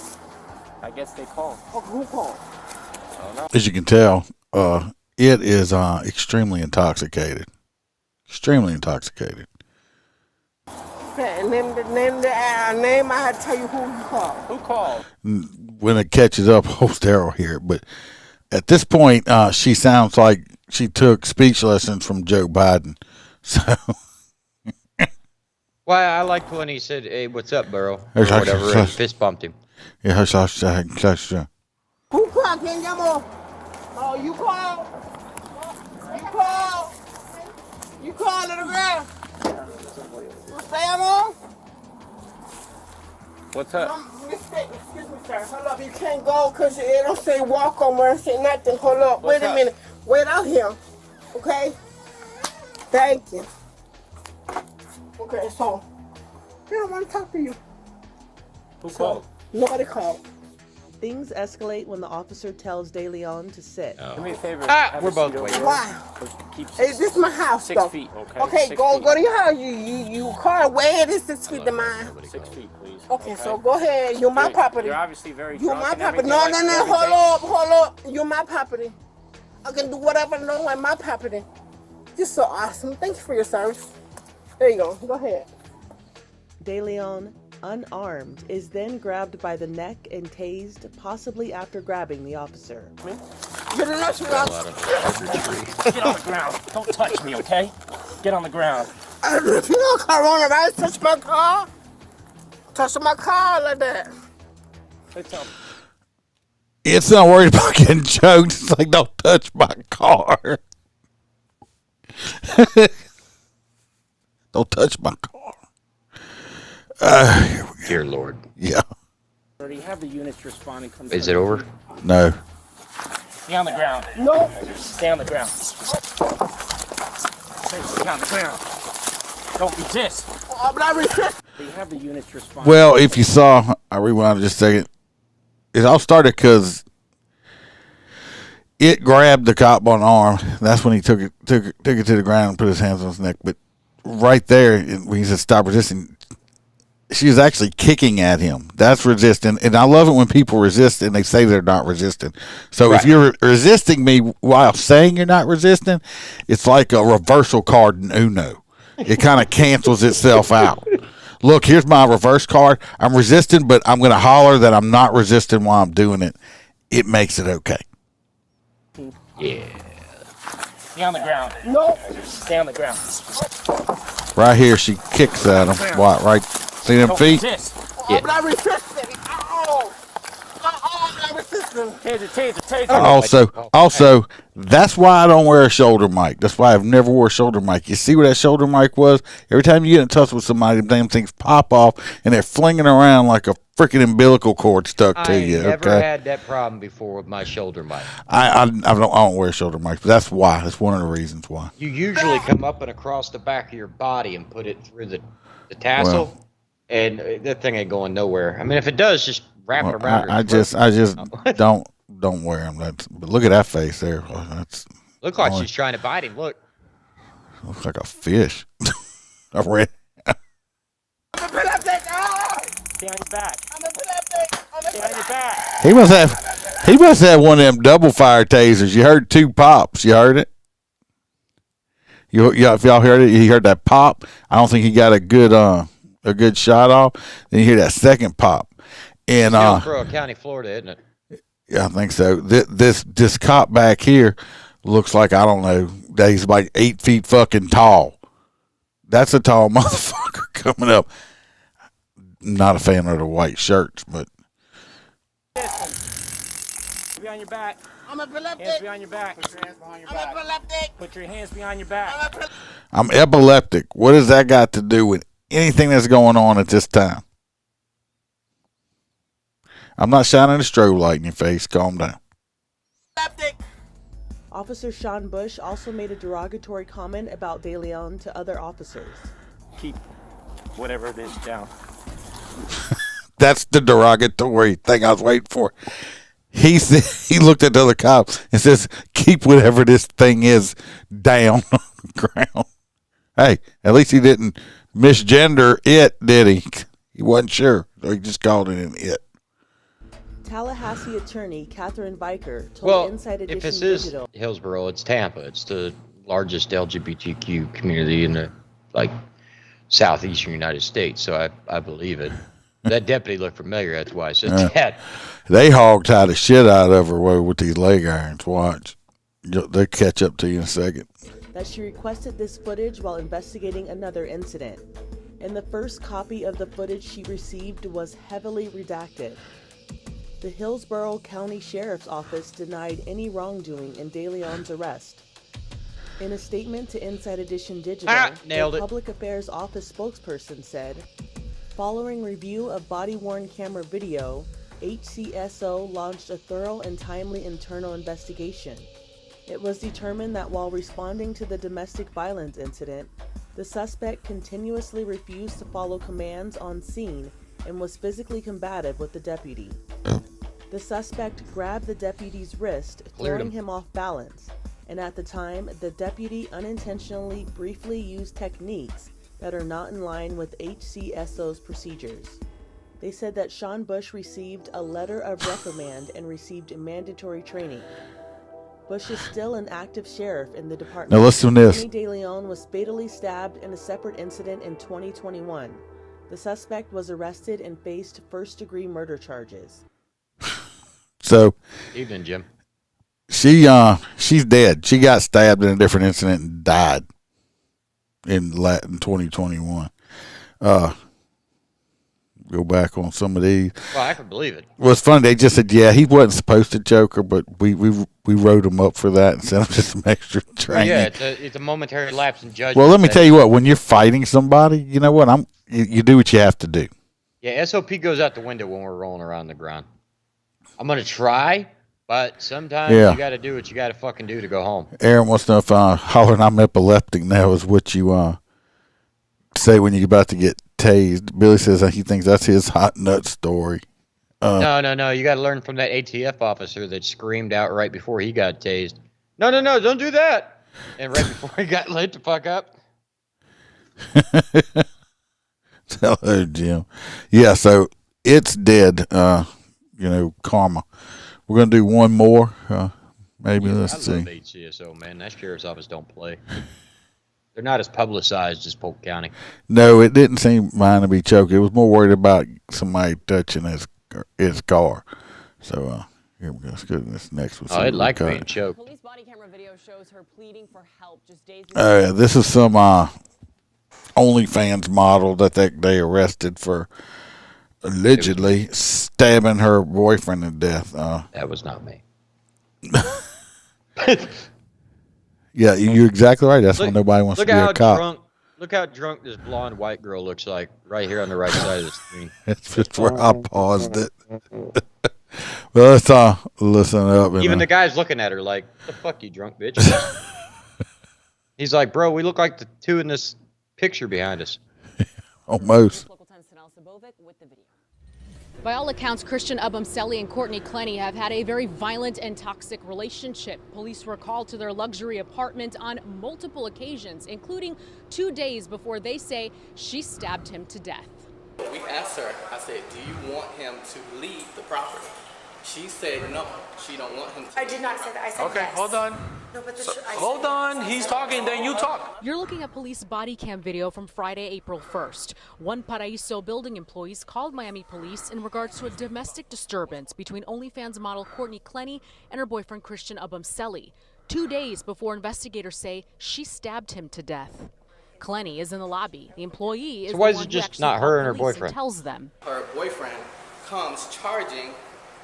Speaker 11: I guess they called.
Speaker 10: Oh, who called?
Speaker 11: I don't know.
Speaker 3: As you can tell, it is extremely intoxicated. Extremely intoxicated.
Speaker 10: Okay, name, I had to tell you who you called.
Speaker 11: Who called?
Speaker 3: When it catches up, host Daryl here. But at this point, she sounds like she took speech lessons from Joe Biden. So.
Speaker 4: Well, I liked when he said, "Hey, what's up, Burrow?" Or whatever, and fist bumped him.
Speaker 3: Yeah,
Speaker 10: Who called? Can you more? Oh, you called? You called? You called, little girl? You say I'm on?
Speaker 11: What's up?
Speaker 10: Excuse me, sir. Hold up. You can't go because it don't say walk on where it say nothing. Hold up. Wait a minute. Wait out here. Okay? Thank you. Okay, so I don't want to talk to you.
Speaker 11: Who called?
Speaker 10: Nobody called.
Speaker 9: Things escalate when the officer tells De Leon to sit.
Speaker 11: Do me a favor.
Speaker 4: We're both waiting.
Speaker 10: Why?
Speaker 11: Keep
Speaker 10: Hey, this is my house,
Speaker 11: 6
Speaker 10: though.
Speaker 11: feet, okay?
Speaker 10: Okay,
Speaker 11: 6
Speaker 10: go
Speaker 11: feet.
Speaker 10: to your house. You car way it is 6 feet to mine.
Speaker 11: 6 feet, please.
Speaker 10: Okay, so go ahead. You're my property.
Speaker 11: You're obviously very
Speaker 10: You're
Speaker 11: drunk
Speaker 10: my
Speaker 11: and
Speaker 10: property.
Speaker 11: everything
Speaker 10: No.
Speaker 11: like
Speaker 10: Hold up. You're my property. I can do whatever I know on my property. You're so awesome. Thank you for your service. There you go. Go ahead.
Speaker 9: De Leon, unarmed, is then grabbed by the neck and tased, possibly after grabbing the officer.
Speaker 10: Get on the ground.
Speaker 11: Get on the ground. Don't touch me, okay? Get on the ground.
Speaker 10: If you don't coronavirus, touch my car. Touch my car like that.
Speaker 3: It's not worried about getting choked. It's like, don't touch my car. Don't touch my car. Here we go.
Speaker 4: Dear Lord.
Speaker 3: Yeah.
Speaker 11: Already have the units responding.
Speaker 4: Is it over?
Speaker 3: No.
Speaker 11: Stay on the ground.
Speaker 10: No.
Speaker 11: Stay on the ground. Stay on the ground. Don't resist.
Speaker 10: I'm not resisting.
Speaker 11: They have the units responding.
Speaker 3: Well, if you saw, I rewound just a second. It all started because it grabbed the cop on the arm. That's when he took it to the ground and put his hands on his neck. But right there, when he said stop resisting, she was actually kicking at him. That's resisting. And I love it when people resist and they say they're not resisting. So if you're resisting me while saying you're not resisting, it's like a reversal card in Uno. It kind of cancels itself out. Look, here's my reverse card. I'm resisting, but I'm going to holler that I'm not resisting while I'm doing it. It makes it okay.
Speaker 4: Yeah.
Speaker 11: Stay on the ground.
Speaker 10: No.
Speaker 11: Stay on the ground.
Speaker 3: Right here, she kicks at him. What, right? See them
Speaker 11: Don't
Speaker 3: feet?
Speaker 11: resist.
Speaker 10: I'm not resisting. I'm not resisting.
Speaker 11: Taser.
Speaker 3: Also, that's why I don't wear a shoulder mic. That's why I've never wore a shoulder mic. You see what that shoulder mic was? Every time you get in touch with somebody, them damn things pop off, and they're flinging around like a freaking umbilical cord stuck to you.
Speaker 4: I never had that problem before with my shoulder mic.
Speaker 3: I don't wear a shoulder mic, but that's why. That's one of the reasons why.
Speaker 4: You usually come up and across the back of your body and put it through the tassel, and that thing ain't going nowhere. I mean, if it does, just wrap it around.
Speaker 3: I just don't wear them. But look at that face there. That's
Speaker 4: look like she's trying to bite him. Look.
Speaker 3: Looks like a fish. I read.
Speaker 11: Stay on your back. Stay on your back.
Speaker 3: He must have one of them double fire tasers. You heard 2 pops. You heard it? If y'all heard it, you heard that pop. I don't think he got a good shot off. Then you hear that second pop. And
Speaker 4: Hillsborough County, Florida, isn't it?
Speaker 3: Yeah, I think so. This cop back here looks like, I don't know, that he's like 8 feet fucking tall. That's a tall motherfucker coming up. Not a fan of the white shirts, but.
Speaker 11: Be on your back.
Speaker 10: I'm epileptic.
Speaker 11: Hands behind your back. Put your hands behind your back.
Speaker 10: I'm epileptic.
Speaker 11: Put your hands behind your back.
Speaker 3: I'm epileptic. What does that got to do with anything that's going on at this time? I'm not shining a strobe light in your face. Calm down.
Speaker 9: Officer Sean Bush also made a derogatory comment about De Leon to other officers.
Speaker 11: Keep whatever it is down.
Speaker 3: That's the derogatory thing I was waiting for. He said, he looked at the other cop and says, keep whatever this thing is down on the ground. Hey, at least he didn't misgender it, did he? He wasn't sure. So he just called it an it.
Speaker 9: Tallahassee attorney Catherine Viker told Inside Edition
Speaker 4: if this
Speaker 9: Digital.
Speaker 4: is Hillsborough, it's Tampa. It's the largest LGBTQ community in the southeastern United States, so I believe it. That deputy looked familiar. That's why I said that.
Speaker 3: They hog-tied the shit out of her with these leg irons. Watch. They'll catch up to you in a second.
Speaker 9: That she requested this footage while investigating another incident. And the first copy of the footage she received was heavily redacted. The Hillsborough County Sheriff's Office denied any wrongdoing in DeLeon's arrest. In a statement to Inside Edition Digital, the Public Affairs Office spokesperson said, following review of body-worn camera video, HCSO launched a thorough and timely internal investigation. It was determined that while responding to the domestic violence incident, the suspect continuously refused to follow commands on scene and was physically combative with the deputy. The suspect grabbed the deputy's wrist, throwing him off balance, and at the time, the deputy unintentionally briefly used techniques that are not in line with HCSO's procedures. They said that Sean Bush received a letter of reprimand and received mandatory training. Bush is still an active sheriff in the department.
Speaker 3: Now listen to this.
Speaker 9: Tony DeLeon was fatally stabbed in a separate incident in 2021. The suspect was arrested and faced first-degree murder charges.
Speaker 3: So,
Speaker 4: evening, Jim.
Speaker 3: She's dead. She got stabbed in a different incident and died in 2021. Go back on some of these.
Speaker 4: Well, I can believe it.
Speaker 3: Well, it's funny. They just said, yeah, he wasn't supposed to choke her, but we wrote him up for that and sent him to some extra training.
Speaker 4: Well, yeah, it's a momentary lapse in judgment.
Speaker 3: Well, let me tell you what. When you're fighting somebody, you know what? You do what you have to do.
Speaker 4: Yeah, SOP goes out the window when we're rolling around the ground. I'm going to try, but sometimes you got to do what you got to fucking do to go home.
Speaker 3: Aaron wants to know if hollering I'm epileptic now is what you say when you're about to get tased. Billy says he thinks that's his hot nut story.
Speaker 4: No. You got to learn from that ATF officer that screamed out right before he got tased. No, don't do that. And right before he got lit the fuck up.
Speaker 3: Hello, Jim. Yeah, so it's dead. Karma. We're going to do one more. Maybe let's see.
Speaker 4: I love HCSO, man. That sheriff's office don't play. They're not as publicized as Polk County.
Speaker 3: No, it didn't seem mine to be choked. It was more worried about somebody touching his car. So here we go. Let's go to this next one.
Speaker 4: I'd like being choked.
Speaker 12: Police body camera video shows her pleading for help just days
Speaker 3: before. This is some OnlyFans model that they arrested for allegedly stabbing her boyfriend to death.
Speaker 4: That was not me.
Speaker 3: Yeah, you're exactly right. That's why nobody wants to be a cop.
Speaker 4: Look how drunk this blonde white girl looks like right here on the right side of the screen.
Speaker 3: That's just where I paused it. Well, let's listen up.
Speaker 4: Even the guy's looking at her like, the fuck you drunk bitch. He's like, bro, we look like the two in this picture behind us.
Speaker 3: Almost.
Speaker 12: By all accounts, Christian Abumseli and Courtney Clenny have had a very violent and toxic relationship. Police were called to their luxury apartment on multiple occasions, including 2 days before they say she stabbed him to death.
Speaker 13: We asked her, I said, do you want him to leave the property? She said no, she don't want him to.
Speaker 14: I did not say that. I said
Speaker 7: okay,
Speaker 14: yes.
Speaker 7: hold on.
Speaker 14: No, but
Speaker 7: hold on. He's talking, then you talk.
Speaker 12: You're looking at police body cam video from Friday, April 1st. One Paraiso building employees called Miami police in regards to a domestic disturbance between OnlyFans model Courtney Clenny and her boyfriend Christian Abumseli. 2 days before investigators say she stabbed him to death. Clenny is in the lobby. The employee is
Speaker 4: so why
Speaker 12: the
Speaker 4: is
Speaker 12: one
Speaker 4: it
Speaker 12: who
Speaker 4: just
Speaker 12: actually
Speaker 4: not her and her
Speaker 12: police
Speaker 4: boyfriend?
Speaker 12: Tells them.
Speaker 13: Her boyfriend comes charging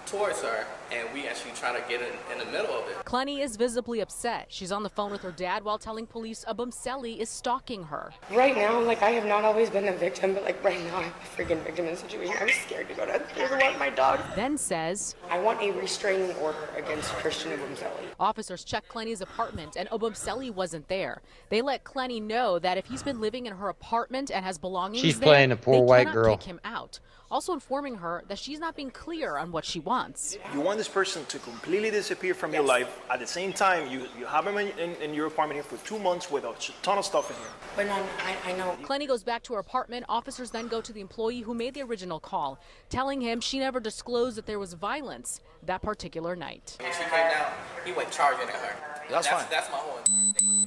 Speaker 13: towards her, and we actually try to get in the middle of it.
Speaker 12: Clenny is visibly upset. She's on the phone with her dad while telling police Abumseli is stalking her.
Speaker 14: Right now, I have not always been a victim, but right now I'm a freaking victim in the situation. I'm scared to go downstairs and walk my dog.
Speaker 12: Then says,
Speaker 14: I want a restraining order against Christian Abumseli.
Speaker 12: Officers checked Clenny's apartment, and Obumseli wasn't there. They let Clenny know that if he's been living in her apartment and has belongings
Speaker 4: She's
Speaker 12: there,
Speaker 4: playing a poor
Speaker 12: they
Speaker 4: white
Speaker 12: cannot
Speaker 4: girl.
Speaker 12: kick him out. Also informing her that she's not being clear on what she wants.
Speaker 15: You want this person to completely disappear from your life. At the same time, you have him in your apartment here for 2 months with a ton of stuff in here.
Speaker 14: But no, I know.
Speaker 12: Clenny goes back to her apartment. Officers then go to the employee who made the original call, telling him she never disclosed that there was violence that particular night.
Speaker 13: When she came down, he went charging at her.
Speaker 7: That's fine.
Speaker 13: That's my whole.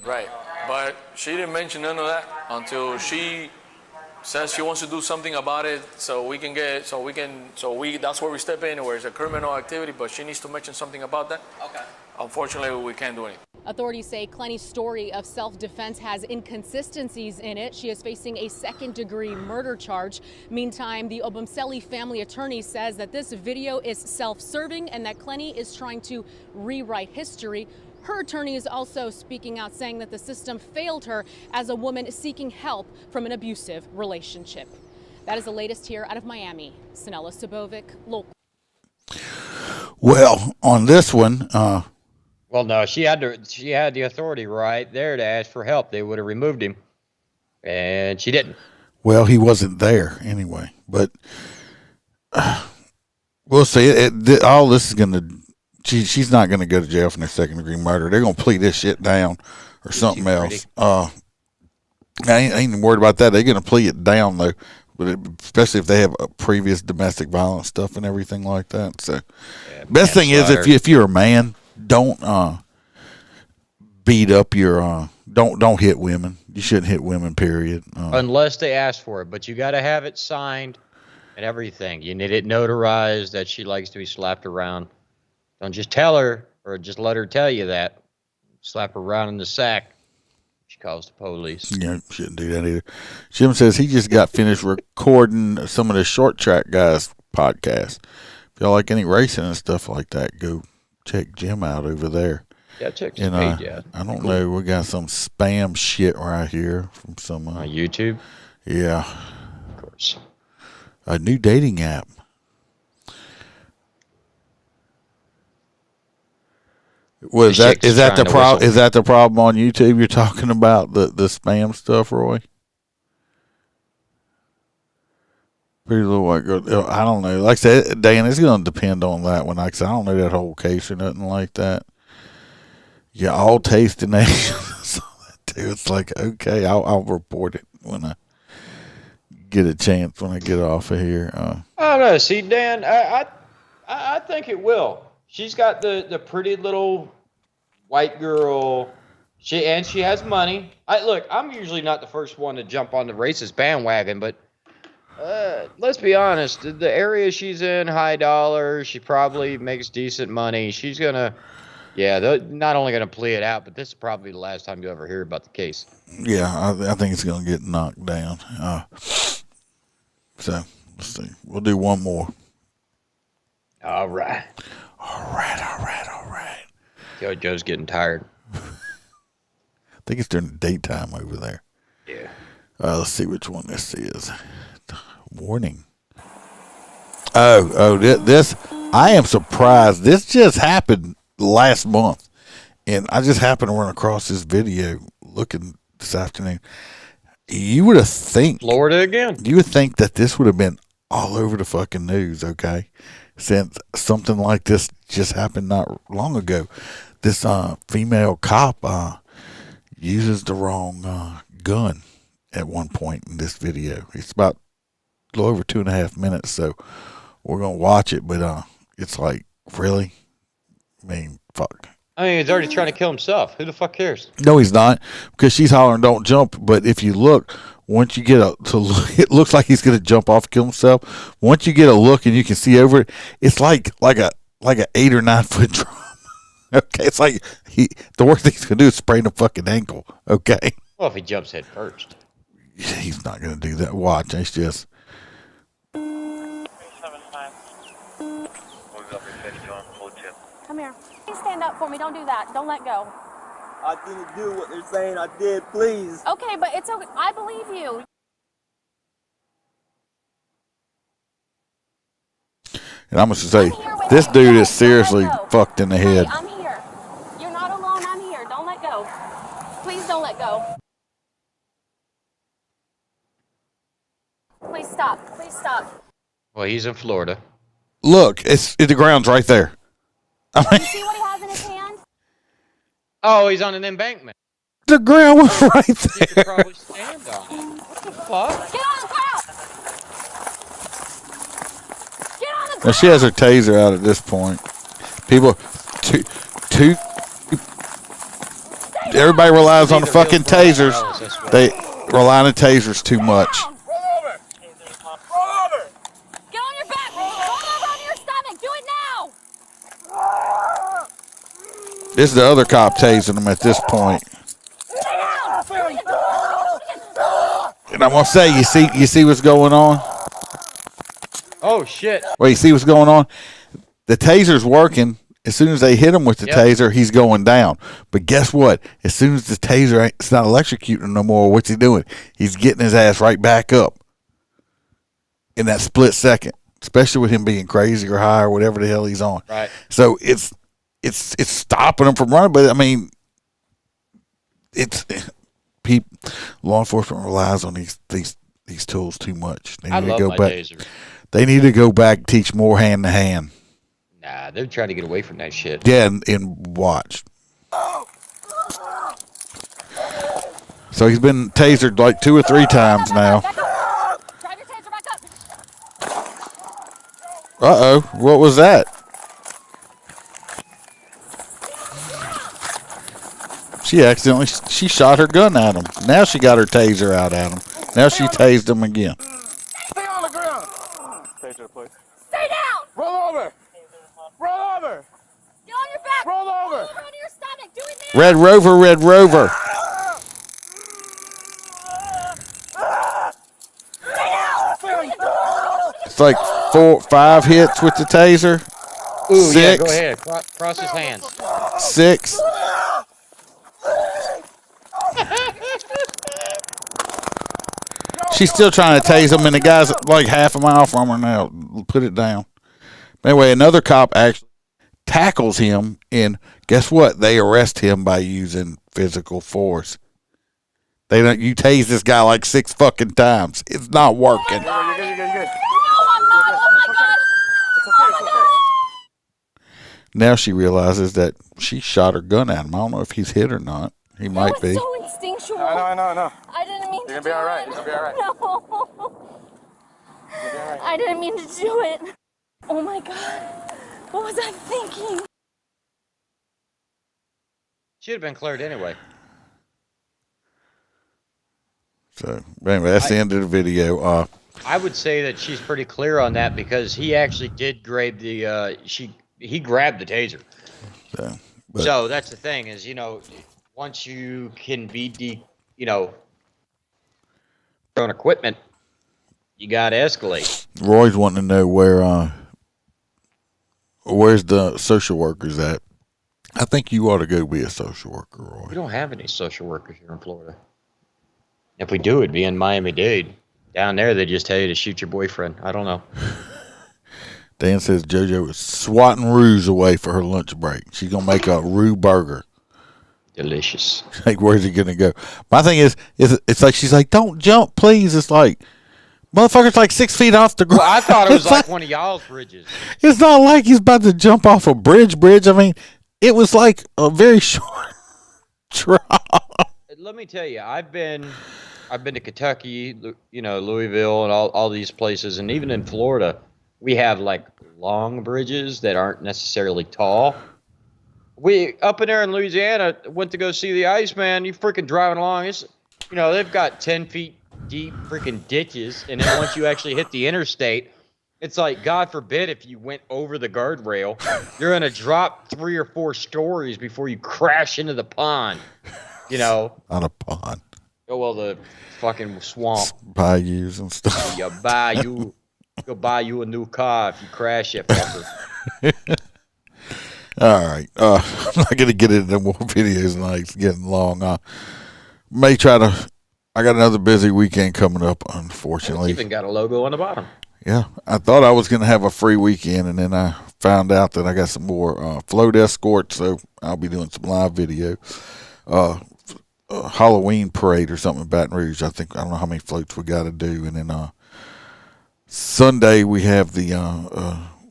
Speaker 7: Right, but she didn't mention none of that until she says she wants to do something about it, that's where we step in, where it's a criminal activity, but she needs to mention something about that.
Speaker 13: Okay.
Speaker 7: Unfortunately, we can't do anything.
Speaker 12: Authorities say Clenny's story of self-defense has inconsistencies in it. She is facing a second-degree murder charge. Meantime, the Obumseli family attorney says that this video is self-serving and that Clenny is trying to rewrite history. Her attorney is also speaking out, saying that the system failed her as a woman seeking help from an abusive relationship. That is the latest here out of Miami. Sinella Sabovic, local.
Speaker 3: Well, on this one,
Speaker 4: well, no, she had the authority right there to ask for help. They would have removed him, and she didn't.
Speaker 3: well, he wasn't there anyway. But we'll see. All this is going to. She's not going to go to jail for their second-degree murder. They're going to plead this shit down or something else. I ain't even worried about that. They're going to plead it down, though, but especially if they have previous domestic violence stuff and everything like that. So, best thing is if you're a man, don't beat up your don't hit women. You shouldn't hit women. Period.
Speaker 4: Unless they ask for it, but you got to have it signed and everything. You need it notarized that she likes to be slapped around. Don't just tell her or just let her tell you that. Slap her around in the sack. She calls the police.
Speaker 3: Yeah, shouldn't do that either. Jim says he just got finished recording some of the Short Track Guys podcast. If y'all like any racing and stuff like that, go check Jim out over there.
Speaker 4: Yeah, check his page out.
Speaker 3: I don't know. We got some spam shit right here from some
Speaker 4: on YouTube.
Speaker 3: Yeah,
Speaker 4: of course.
Speaker 3: A new dating app. Is that the problem? Is that the problem on YouTube? You're talking about the spam stuff, Roy? Pretty Little White Girl. I don't know. Like I said, Dan, it's going to depend on that one. Like I said, I don't know that whole case or nothing like that. Yeah, all taste and nations. It's like, okay, I'll report it when I get a chance, when I get off of here.
Speaker 4: I don't know. See, Dan, I think it will. She's got the pretty little white girl. She has money. I'm usually not the first one to jump on the racist bandwagon, but let's be honest. The area she's in, high dollar. She probably makes decent money. She's gonna, they're not only gonna plea it out, but this is probably the last time you ever hear about the case.
Speaker 3: Yeah, I think it's gonna get knocked down. So let's see. We'll do one more.
Speaker 4: All right. Joe's getting tired.
Speaker 3: I think it's during the daytime over there.
Speaker 4: Yeah.
Speaker 3: Let's see which one this is. Warning. This. I am surprised. This just happened last month, and I just happened to run across this video looking this afternoon. You would have think
Speaker 4: Florida again.
Speaker 3: You would think that this would have been all over the fucking news. Okay. Since something like this just happened not long ago. This female cop uses the wrong gun at one point in this video. It's about a little over 2.5 minutes, so we're going to watch it, but it's like, really? I mean, fuck.
Speaker 4: I mean, he's already trying to kill himself. Who the fuck cares?
Speaker 3: No, he's not, because she's hollering, don't jump, but if you look, once you get to look, it looks like he's going to jump off and kill himself. Once you get a look and you can see over it, it's like a 8 or 9 foot drop. Okay, it's like the worst thing he's going to do is sprain a fucking ankle. Okay.
Speaker 4: Well, if he jumps head first.
Speaker 3: He's not going to do that. Watch. It's just.
Speaker 16: Come here. Please stand up for me. Don't do that. Don't let go.
Speaker 17: I didn't do what they're saying I did, please.
Speaker 16: Okay, but it's okay. I believe you.
Speaker 3: And I'm going to say, this dude is seriously fucked in the head.
Speaker 16: I'm here. You're
Speaker 4: Well, he's in Florida.
Speaker 3: Look, the ground's right there. I mean,
Speaker 16: You see what he has in his hand?
Speaker 4: Oh, he's on an embankment.
Speaker 3: the ground was right
Speaker 4: He
Speaker 3: there.
Speaker 4: could probably stand on it. What the fuck?
Speaker 16: Get on the ground! Get on the ground!
Speaker 3: Now, she has her taser out at this point. People, everybody relies on the fucking tasers. They rely on the tasers too much.
Speaker 16: Get on your back! Roll over on your stomach! Do it now!
Speaker 3: This is the other cop tasing him at this point. And I'm gonna say, you see what's going on?
Speaker 4: Oh shit!
Speaker 3: Well, you see what's going on? The taser's working. As soon as they hit him with the taser, he's going down. But guess what? As soon as the taser it's not electrocuting him no more, what's he doing? He's getting his ass right back up in that split second. Especially with him being crazy or high or whatever the hell he's on.
Speaker 4: Right.
Speaker 3: So it's stopping him from running. But I mean, law enforcement relies on these tools too much. They need to go back.
Speaker 4: Taser.
Speaker 3: They need to go back and teach more hand to hand.
Speaker 4: Nah, they're trying to get away from that shit.
Speaker 3: Yeah, and watch. So he's been tasered like 2 or 3 times now.
Speaker 16: Drive your taser back up!
Speaker 3: Uh-oh, what was that? She shot her gun at him. Now she got her taser out at him. Now she tased him again.
Speaker 11: Stay on the ground. Taser, please.
Speaker 16: Stay down!
Speaker 11: Roll over. Roll over.
Speaker 16: Get on your back!
Speaker 11: Roll over.
Speaker 16: Roll over onto your stomach! Do it now!
Speaker 3: Red Rover, Red Rover. It's like 4, 5 hits with the taser.
Speaker 4: Ooh,
Speaker 3: 6.
Speaker 4: Yeah, go ahead. Cross his hands.
Speaker 3: 6. She's still trying to tase him, and the guy's like half a mile from her now. Put it down. Anyway, another cop actually tackles him, and guess what? They arrest him by using physical force. You tase this guy like 6 fucking times. It's not working.
Speaker 11: You're good.
Speaker 16: No, I'm not! Oh my god! Oh my god!
Speaker 3: Now she realizes that she shot her gun at him. I don't know if he's hit or not. He might be.
Speaker 16: So instinctual.
Speaker 11: I know.
Speaker 16: I didn't mean to
Speaker 11: You're
Speaker 16: do
Speaker 11: gonna be all right.
Speaker 16: it.
Speaker 11: You're gonna be all right.
Speaker 16: No.
Speaker 11: You'll be all right.
Speaker 16: I didn't mean to do it. Oh my god. What was I thinking?
Speaker 4: Should have been cleared anyway.
Speaker 3: So, anyway, that's the end of the video.
Speaker 4: I would say that she's pretty clear on that because he actually did grab the he grabbed the taser. So that's the thing is, once you can be your own equipment, you got to escalate.
Speaker 3: Roy's wanting to know where's the social workers at. I think you ought to go be a social worker, Roy.
Speaker 4: We don't have any social workers here in Florida. If we do, it'd be in Miami-Dade. Down there, they just tell you to shoot your boyfriend. I don't know.
Speaker 3: Dan says JoJo is swatting roux away for her lunch break. She's going to make a roux burger.
Speaker 4: Delicious.
Speaker 3: Like, where's he going to go? My thing is, it's like, she's like, don't jump, please. It's like, motherfucker's like 6 feet off the ground.
Speaker 4: Well, I thought it was like one of y'all's bridges.
Speaker 3: It's not like he's about to jump off a bridge. I mean, it was like a very short drop.
Speaker 4: Let me tell you, I've been to Kentucky, Louisville, and all these places, and even in Florida, we have like long bridges that aren't necessarily tall. We up in there in Louisiana went to go see the Iceman. You freaking driving along, it's they've got 10 feet deep freaking ditches, and then once you actually hit the interstate, it's like, God forbid if you went over the guardrail, you're gonna drop 3 or 4 stories before you crash into the pond. On
Speaker 3: a pond.
Speaker 4: Oh, well, the fucking swamp.
Speaker 3: Bayous and stuff.
Speaker 4: Go buy you a new car if you crash that fucker.
Speaker 3: All right. I'm not going to get into more videos tonight. It's getting long. I got another busy weekend coming up, unfortunately.
Speaker 4: It's even got a logo on the bottom.
Speaker 3: Yeah. I thought I was going to have a free weekend, and then I found out that I got some more float escorts, so I'll be doing some live video. Halloween parade or something in Baton Rouge. I don't know how many floats we got to do, and then Sunday we have the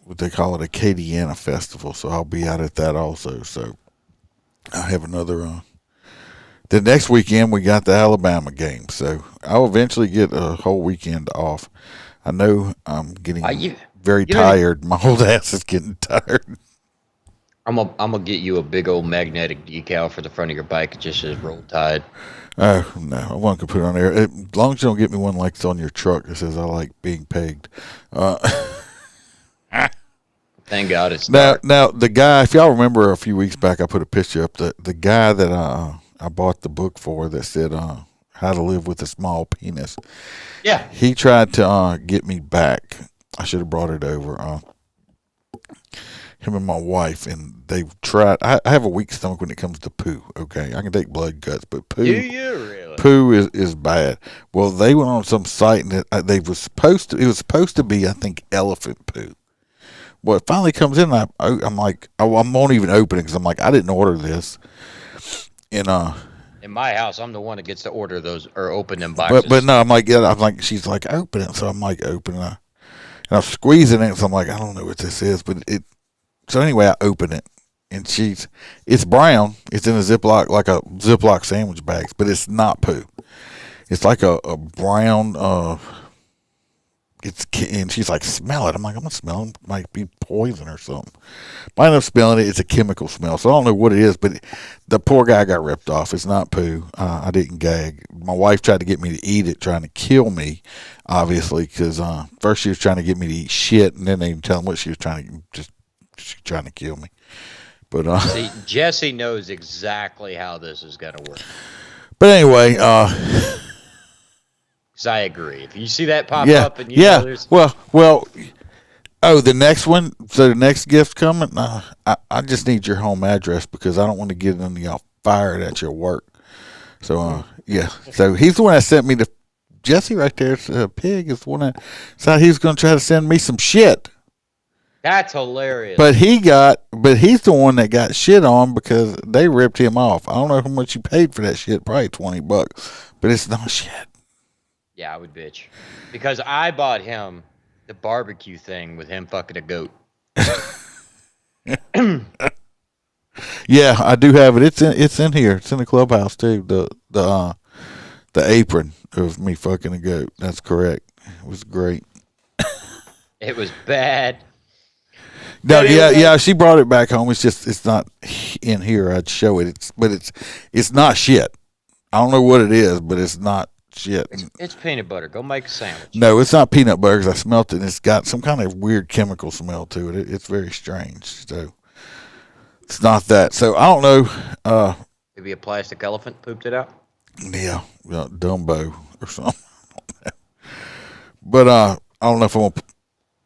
Speaker 3: what they call it, Acadiana Festival, so I'll be out at that also. So I have another. The next weekend we got the Alabama game, so I'll eventually get a whole weekend off. I know I'm getting very tired. My old ass is getting tired.
Speaker 4: I'm gonna get you a big old magnetic decal for the front of your bike. It just says Roll Tide.
Speaker 3: Oh no, I want to put it on there. As long as you don't get me one like it's on your truck that says I like being pegged.
Speaker 4: Thank God it's
Speaker 3: now. Now the guy, if y'all remember a few weeks back, I put a picture up. The guy that I bought the book for that said how to live with a small penis.
Speaker 4: Yeah.
Speaker 3: He tried to get me back. I should have brought it over. Him and my wife, and they've tried. I have a weak stomach when it comes to poo. Okay, I can take blood guts, but poo.
Speaker 4: Do you really?
Speaker 3: Poo is bad. Well, they went on some site and it was supposed to be, I think, elephant poo. Well, it finally comes in, and I'm like, I won't even open it because I'm like, I didn't order this. And
Speaker 4: in my house, I'm the one that gets to order those or open them boxes.
Speaker 3: But no, I'm like, she's like, open it. So I'm like, open it. And I'm squeezing it, so I'm like, I don't know what this is, but it. So anyway, I open it, and it's brown. It's in a Ziploc, like a Ziploc sandwich bags, but it's not poo. It's like a brown. And she's like, smell it. I'm like, I'm gonna smell it. It might be poison or something. I end up smelling it. It's a chemical smell, so I don't know what it is. But the poor guy got ripped off. It's not poo. I didn't gag. My wife tried to get me to eat it, trying to kill me, obviously, because first she was trying to get me to eat shit, and then they didn't tell him what she was trying to kill me. But
Speaker 4: see, Jesse knows exactly how this is gonna work.
Speaker 3: But anyway,
Speaker 4: because I agree. If you see that pop up and you know there's
Speaker 3: well, oh, the next one. So the next gift coming. I just need your home address because I don't want to get any y'all fired at your work. So yeah. So he's the one that sent me the Jesse right there. Pig is the one that said he was going to try to send me some shit.
Speaker 4: That's hilarious.
Speaker 3: But he's the one that got shit on because they ripped him off. I don't know how much you paid for that shit, probably $20, but it's not shit.
Speaker 4: Yeah, I would bitch. Because I bought him the barbecue thing with him fucking a goat.
Speaker 3: Yeah, I do have it. It's in here. It's in the clubhouse too. The apron of me fucking a goat. That's correct. It was great.
Speaker 4: It was bad.
Speaker 3: No, yeah, she brought it back home. It's not in here. I'd show it. It's not shit. I don't know what it is, but it's not shit.
Speaker 4: It's peanut butter. Go make a sandwich.
Speaker 3: No, it's not peanut butter because I smelt it, and it's got some kind of weird chemical smell to it. It's very strange. So it's not that. So I don't know.
Speaker 4: Maybe a plastic elephant pooped it out?
Speaker 3: Yeah, Dumbo or something. But I don't know if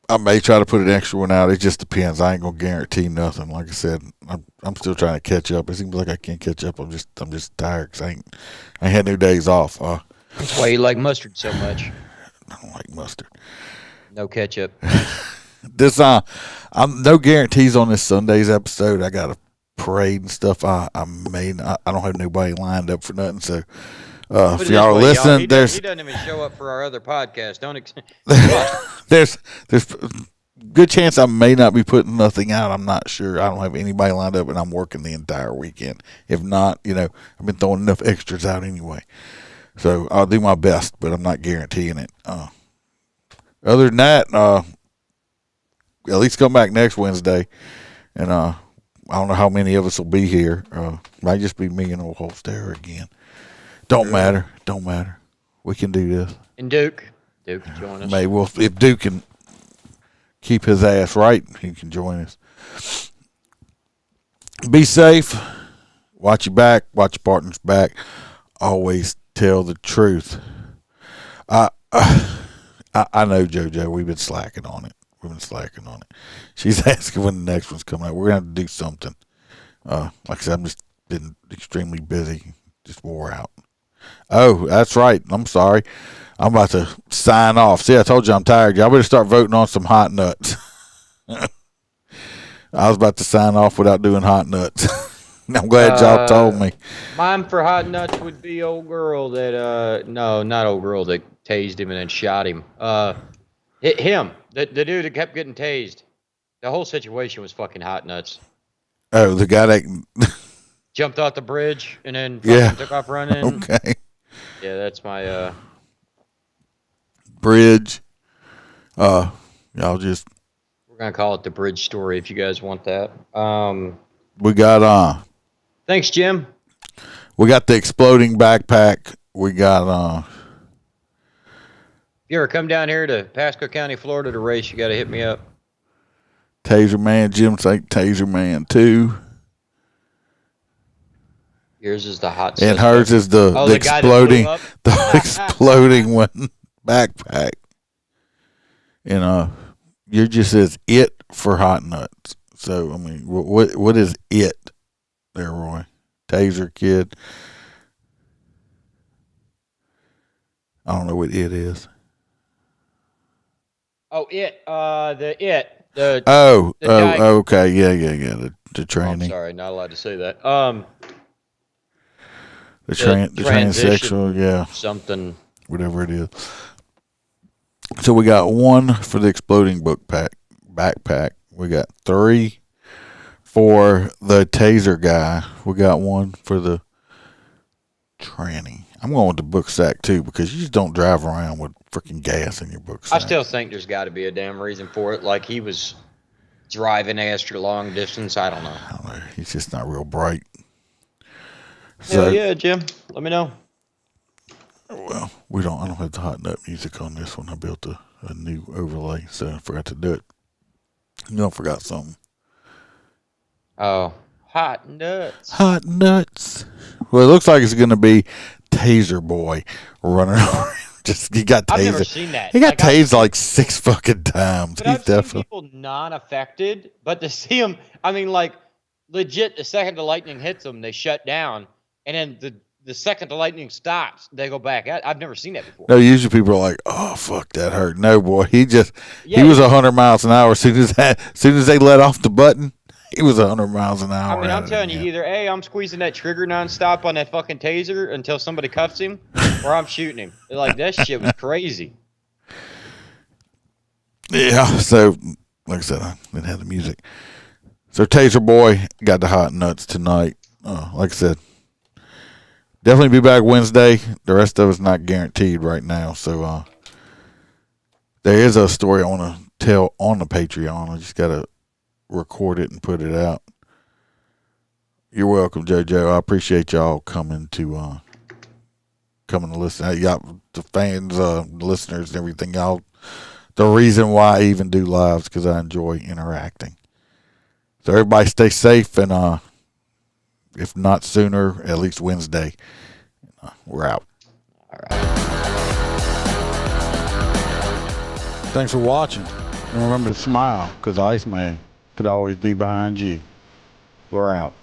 Speaker 3: I may try to put an extra one out. It just depends. I ain't gonna guarantee nothing. Like I said, I'm still trying to catch up. It seems like I can't catch up. I'm just tired because I ain't had no days off.
Speaker 4: That's why you like mustard so much.
Speaker 3: I don't like mustard.
Speaker 4: No ketchup.
Speaker 3: I'm no guarantees on this Sunday's episode. I got a parade and stuff. I don't have nobody lined up for nothing. So if y'all are listening,
Speaker 4: he doesn't even show up for our other podcast.
Speaker 3: There's good chance I may not be putting nothing out. I'm not sure. I don't have anybody lined up, and I'm working the entire weekend. If not, I've been throwing enough extras out anyway. So I'll do my best, but I'm not guaranteeing it. Other than that, at least come back next Wednesday, and I don't know how many of us will be here. Might just be me and old Holster again. Don't matter. We can do this.
Speaker 4: And Duke join us.
Speaker 3: Maybe if Duke can keep his ass right, he can join us. Be safe. Watch your back. Watch your partner's back. Always tell the truth. I know, JoJo. We've been slacking on it. She's asking when the next one's coming out. We're gonna have to do something. Like I said, I've just been extremely busy. Just wore out. Oh, that's right. I'm sorry. I'm about to sign off. See, I told you I'm tired. Y'all better start voting on some hot nuts. I was about to sign off without doing hot nuts. I'm glad y'all told me.
Speaker 4: Mine for hot nuts would be old girl that, no, not old girl that tased him and then shot him. Him, the dude that kept getting tased. The whole situation was fucking hot nuts.
Speaker 3: Oh, the guy that
Speaker 4: jumped off the bridge and then fucking took off running.
Speaker 3: Okay.
Speaker 4: Yeah, that's my
Speaker 3: bridge. Y'all just.
Speaker 4: We're gonna call it the bridge story if you guys want that.
Speaker 3: We got
Speaker 4: Thanks, Jim.
Speaker 3: We got the exploding backpack. We got
Speaker 4: If you ever come down here to Pasco County, Florida to race, you got to hit me up.
Speaker 3: Taser Man. Jim's like Taser Man 2.
Speaker 4: Yours is the hot.
Speaker 3: And hers is the exploding, the exploding one backpack. And you're just as it for hot nuts. So I mean, what is it there, Roy? Taser Kid. I don't know what it is.
Speaker 4: Oh, okay,
Speaker 3: yeah. The training.
Speaker 4: Sorry, not allowed to say that.
Speaker 3: The transsexual, yeah.
Speaker 4: Something.
Speaker 3: Whatever it is. So we got 1 for the exploding backpack. We got 3 for the taser guy. We got 1 for the tranny. I'm going with the book sack too, because you just don't drive around with freaking gas in your book sack.
Speaker 4: I still think there's got to be a damn reason for it. Like he was driving extra long distance. I don't know.
Speaker 3: He's just not real bright.
Speaker 4: Hell yeah, Jim. Let me know.
Speaker 3: Well, I don't have the hot nut music on this one. I built a new overlay, so I forgot to do it. I forgot something.
Speaker 4: Oh, hot nuts.
Speaker 3: Hot nuts. Well, it looks like it's going to be Taser Boy running around. He got tased.
Speaker 4: I've never seen that.
Speaker 3: He got tased like 6 fucking times.
Speaker 4: But I've seen people non-affected, but to see him, I mean, like, legit, the second the lightning hits them, they shut down, and then the second the lightning stops, they go back. I've never seen that before.
Speaker 3: No, usually people are like, "Oh, fuck, that hurt." No, boy, he was 100 miles an hour as soon as they let off the button. He was 100 miles an hour.
Speaker 4: I mean, I'm telling you, either A, I'm squeezing that trigger nonstop on that fucking taser until somebody cuffs him, or I'm shooting him. Like, that shit was crazy.
Speaker 3: Yeah, so, like I said, I didn't have the music. So, Taser Boy got the hot nuts tonight. Like I said, definitely be back Wednesday. The rest of it's not guaranteed right now. So, there is a story I want to tell on the Patreon. I just got to record it and put it out. You're welcome, JoJo. I appreciate y'all coming to listen. Y'all, the fans, the listeners, and everything. Y'all, the reason why I even do lives, because I enjoy interacting. So everybody stay safe, and if not sooner, at least Wednesday. We're out.
Speaker 4: All right.
Speaker 3: Thanks for watching. And remember to smile, because Iceman could always be behind you. We're out.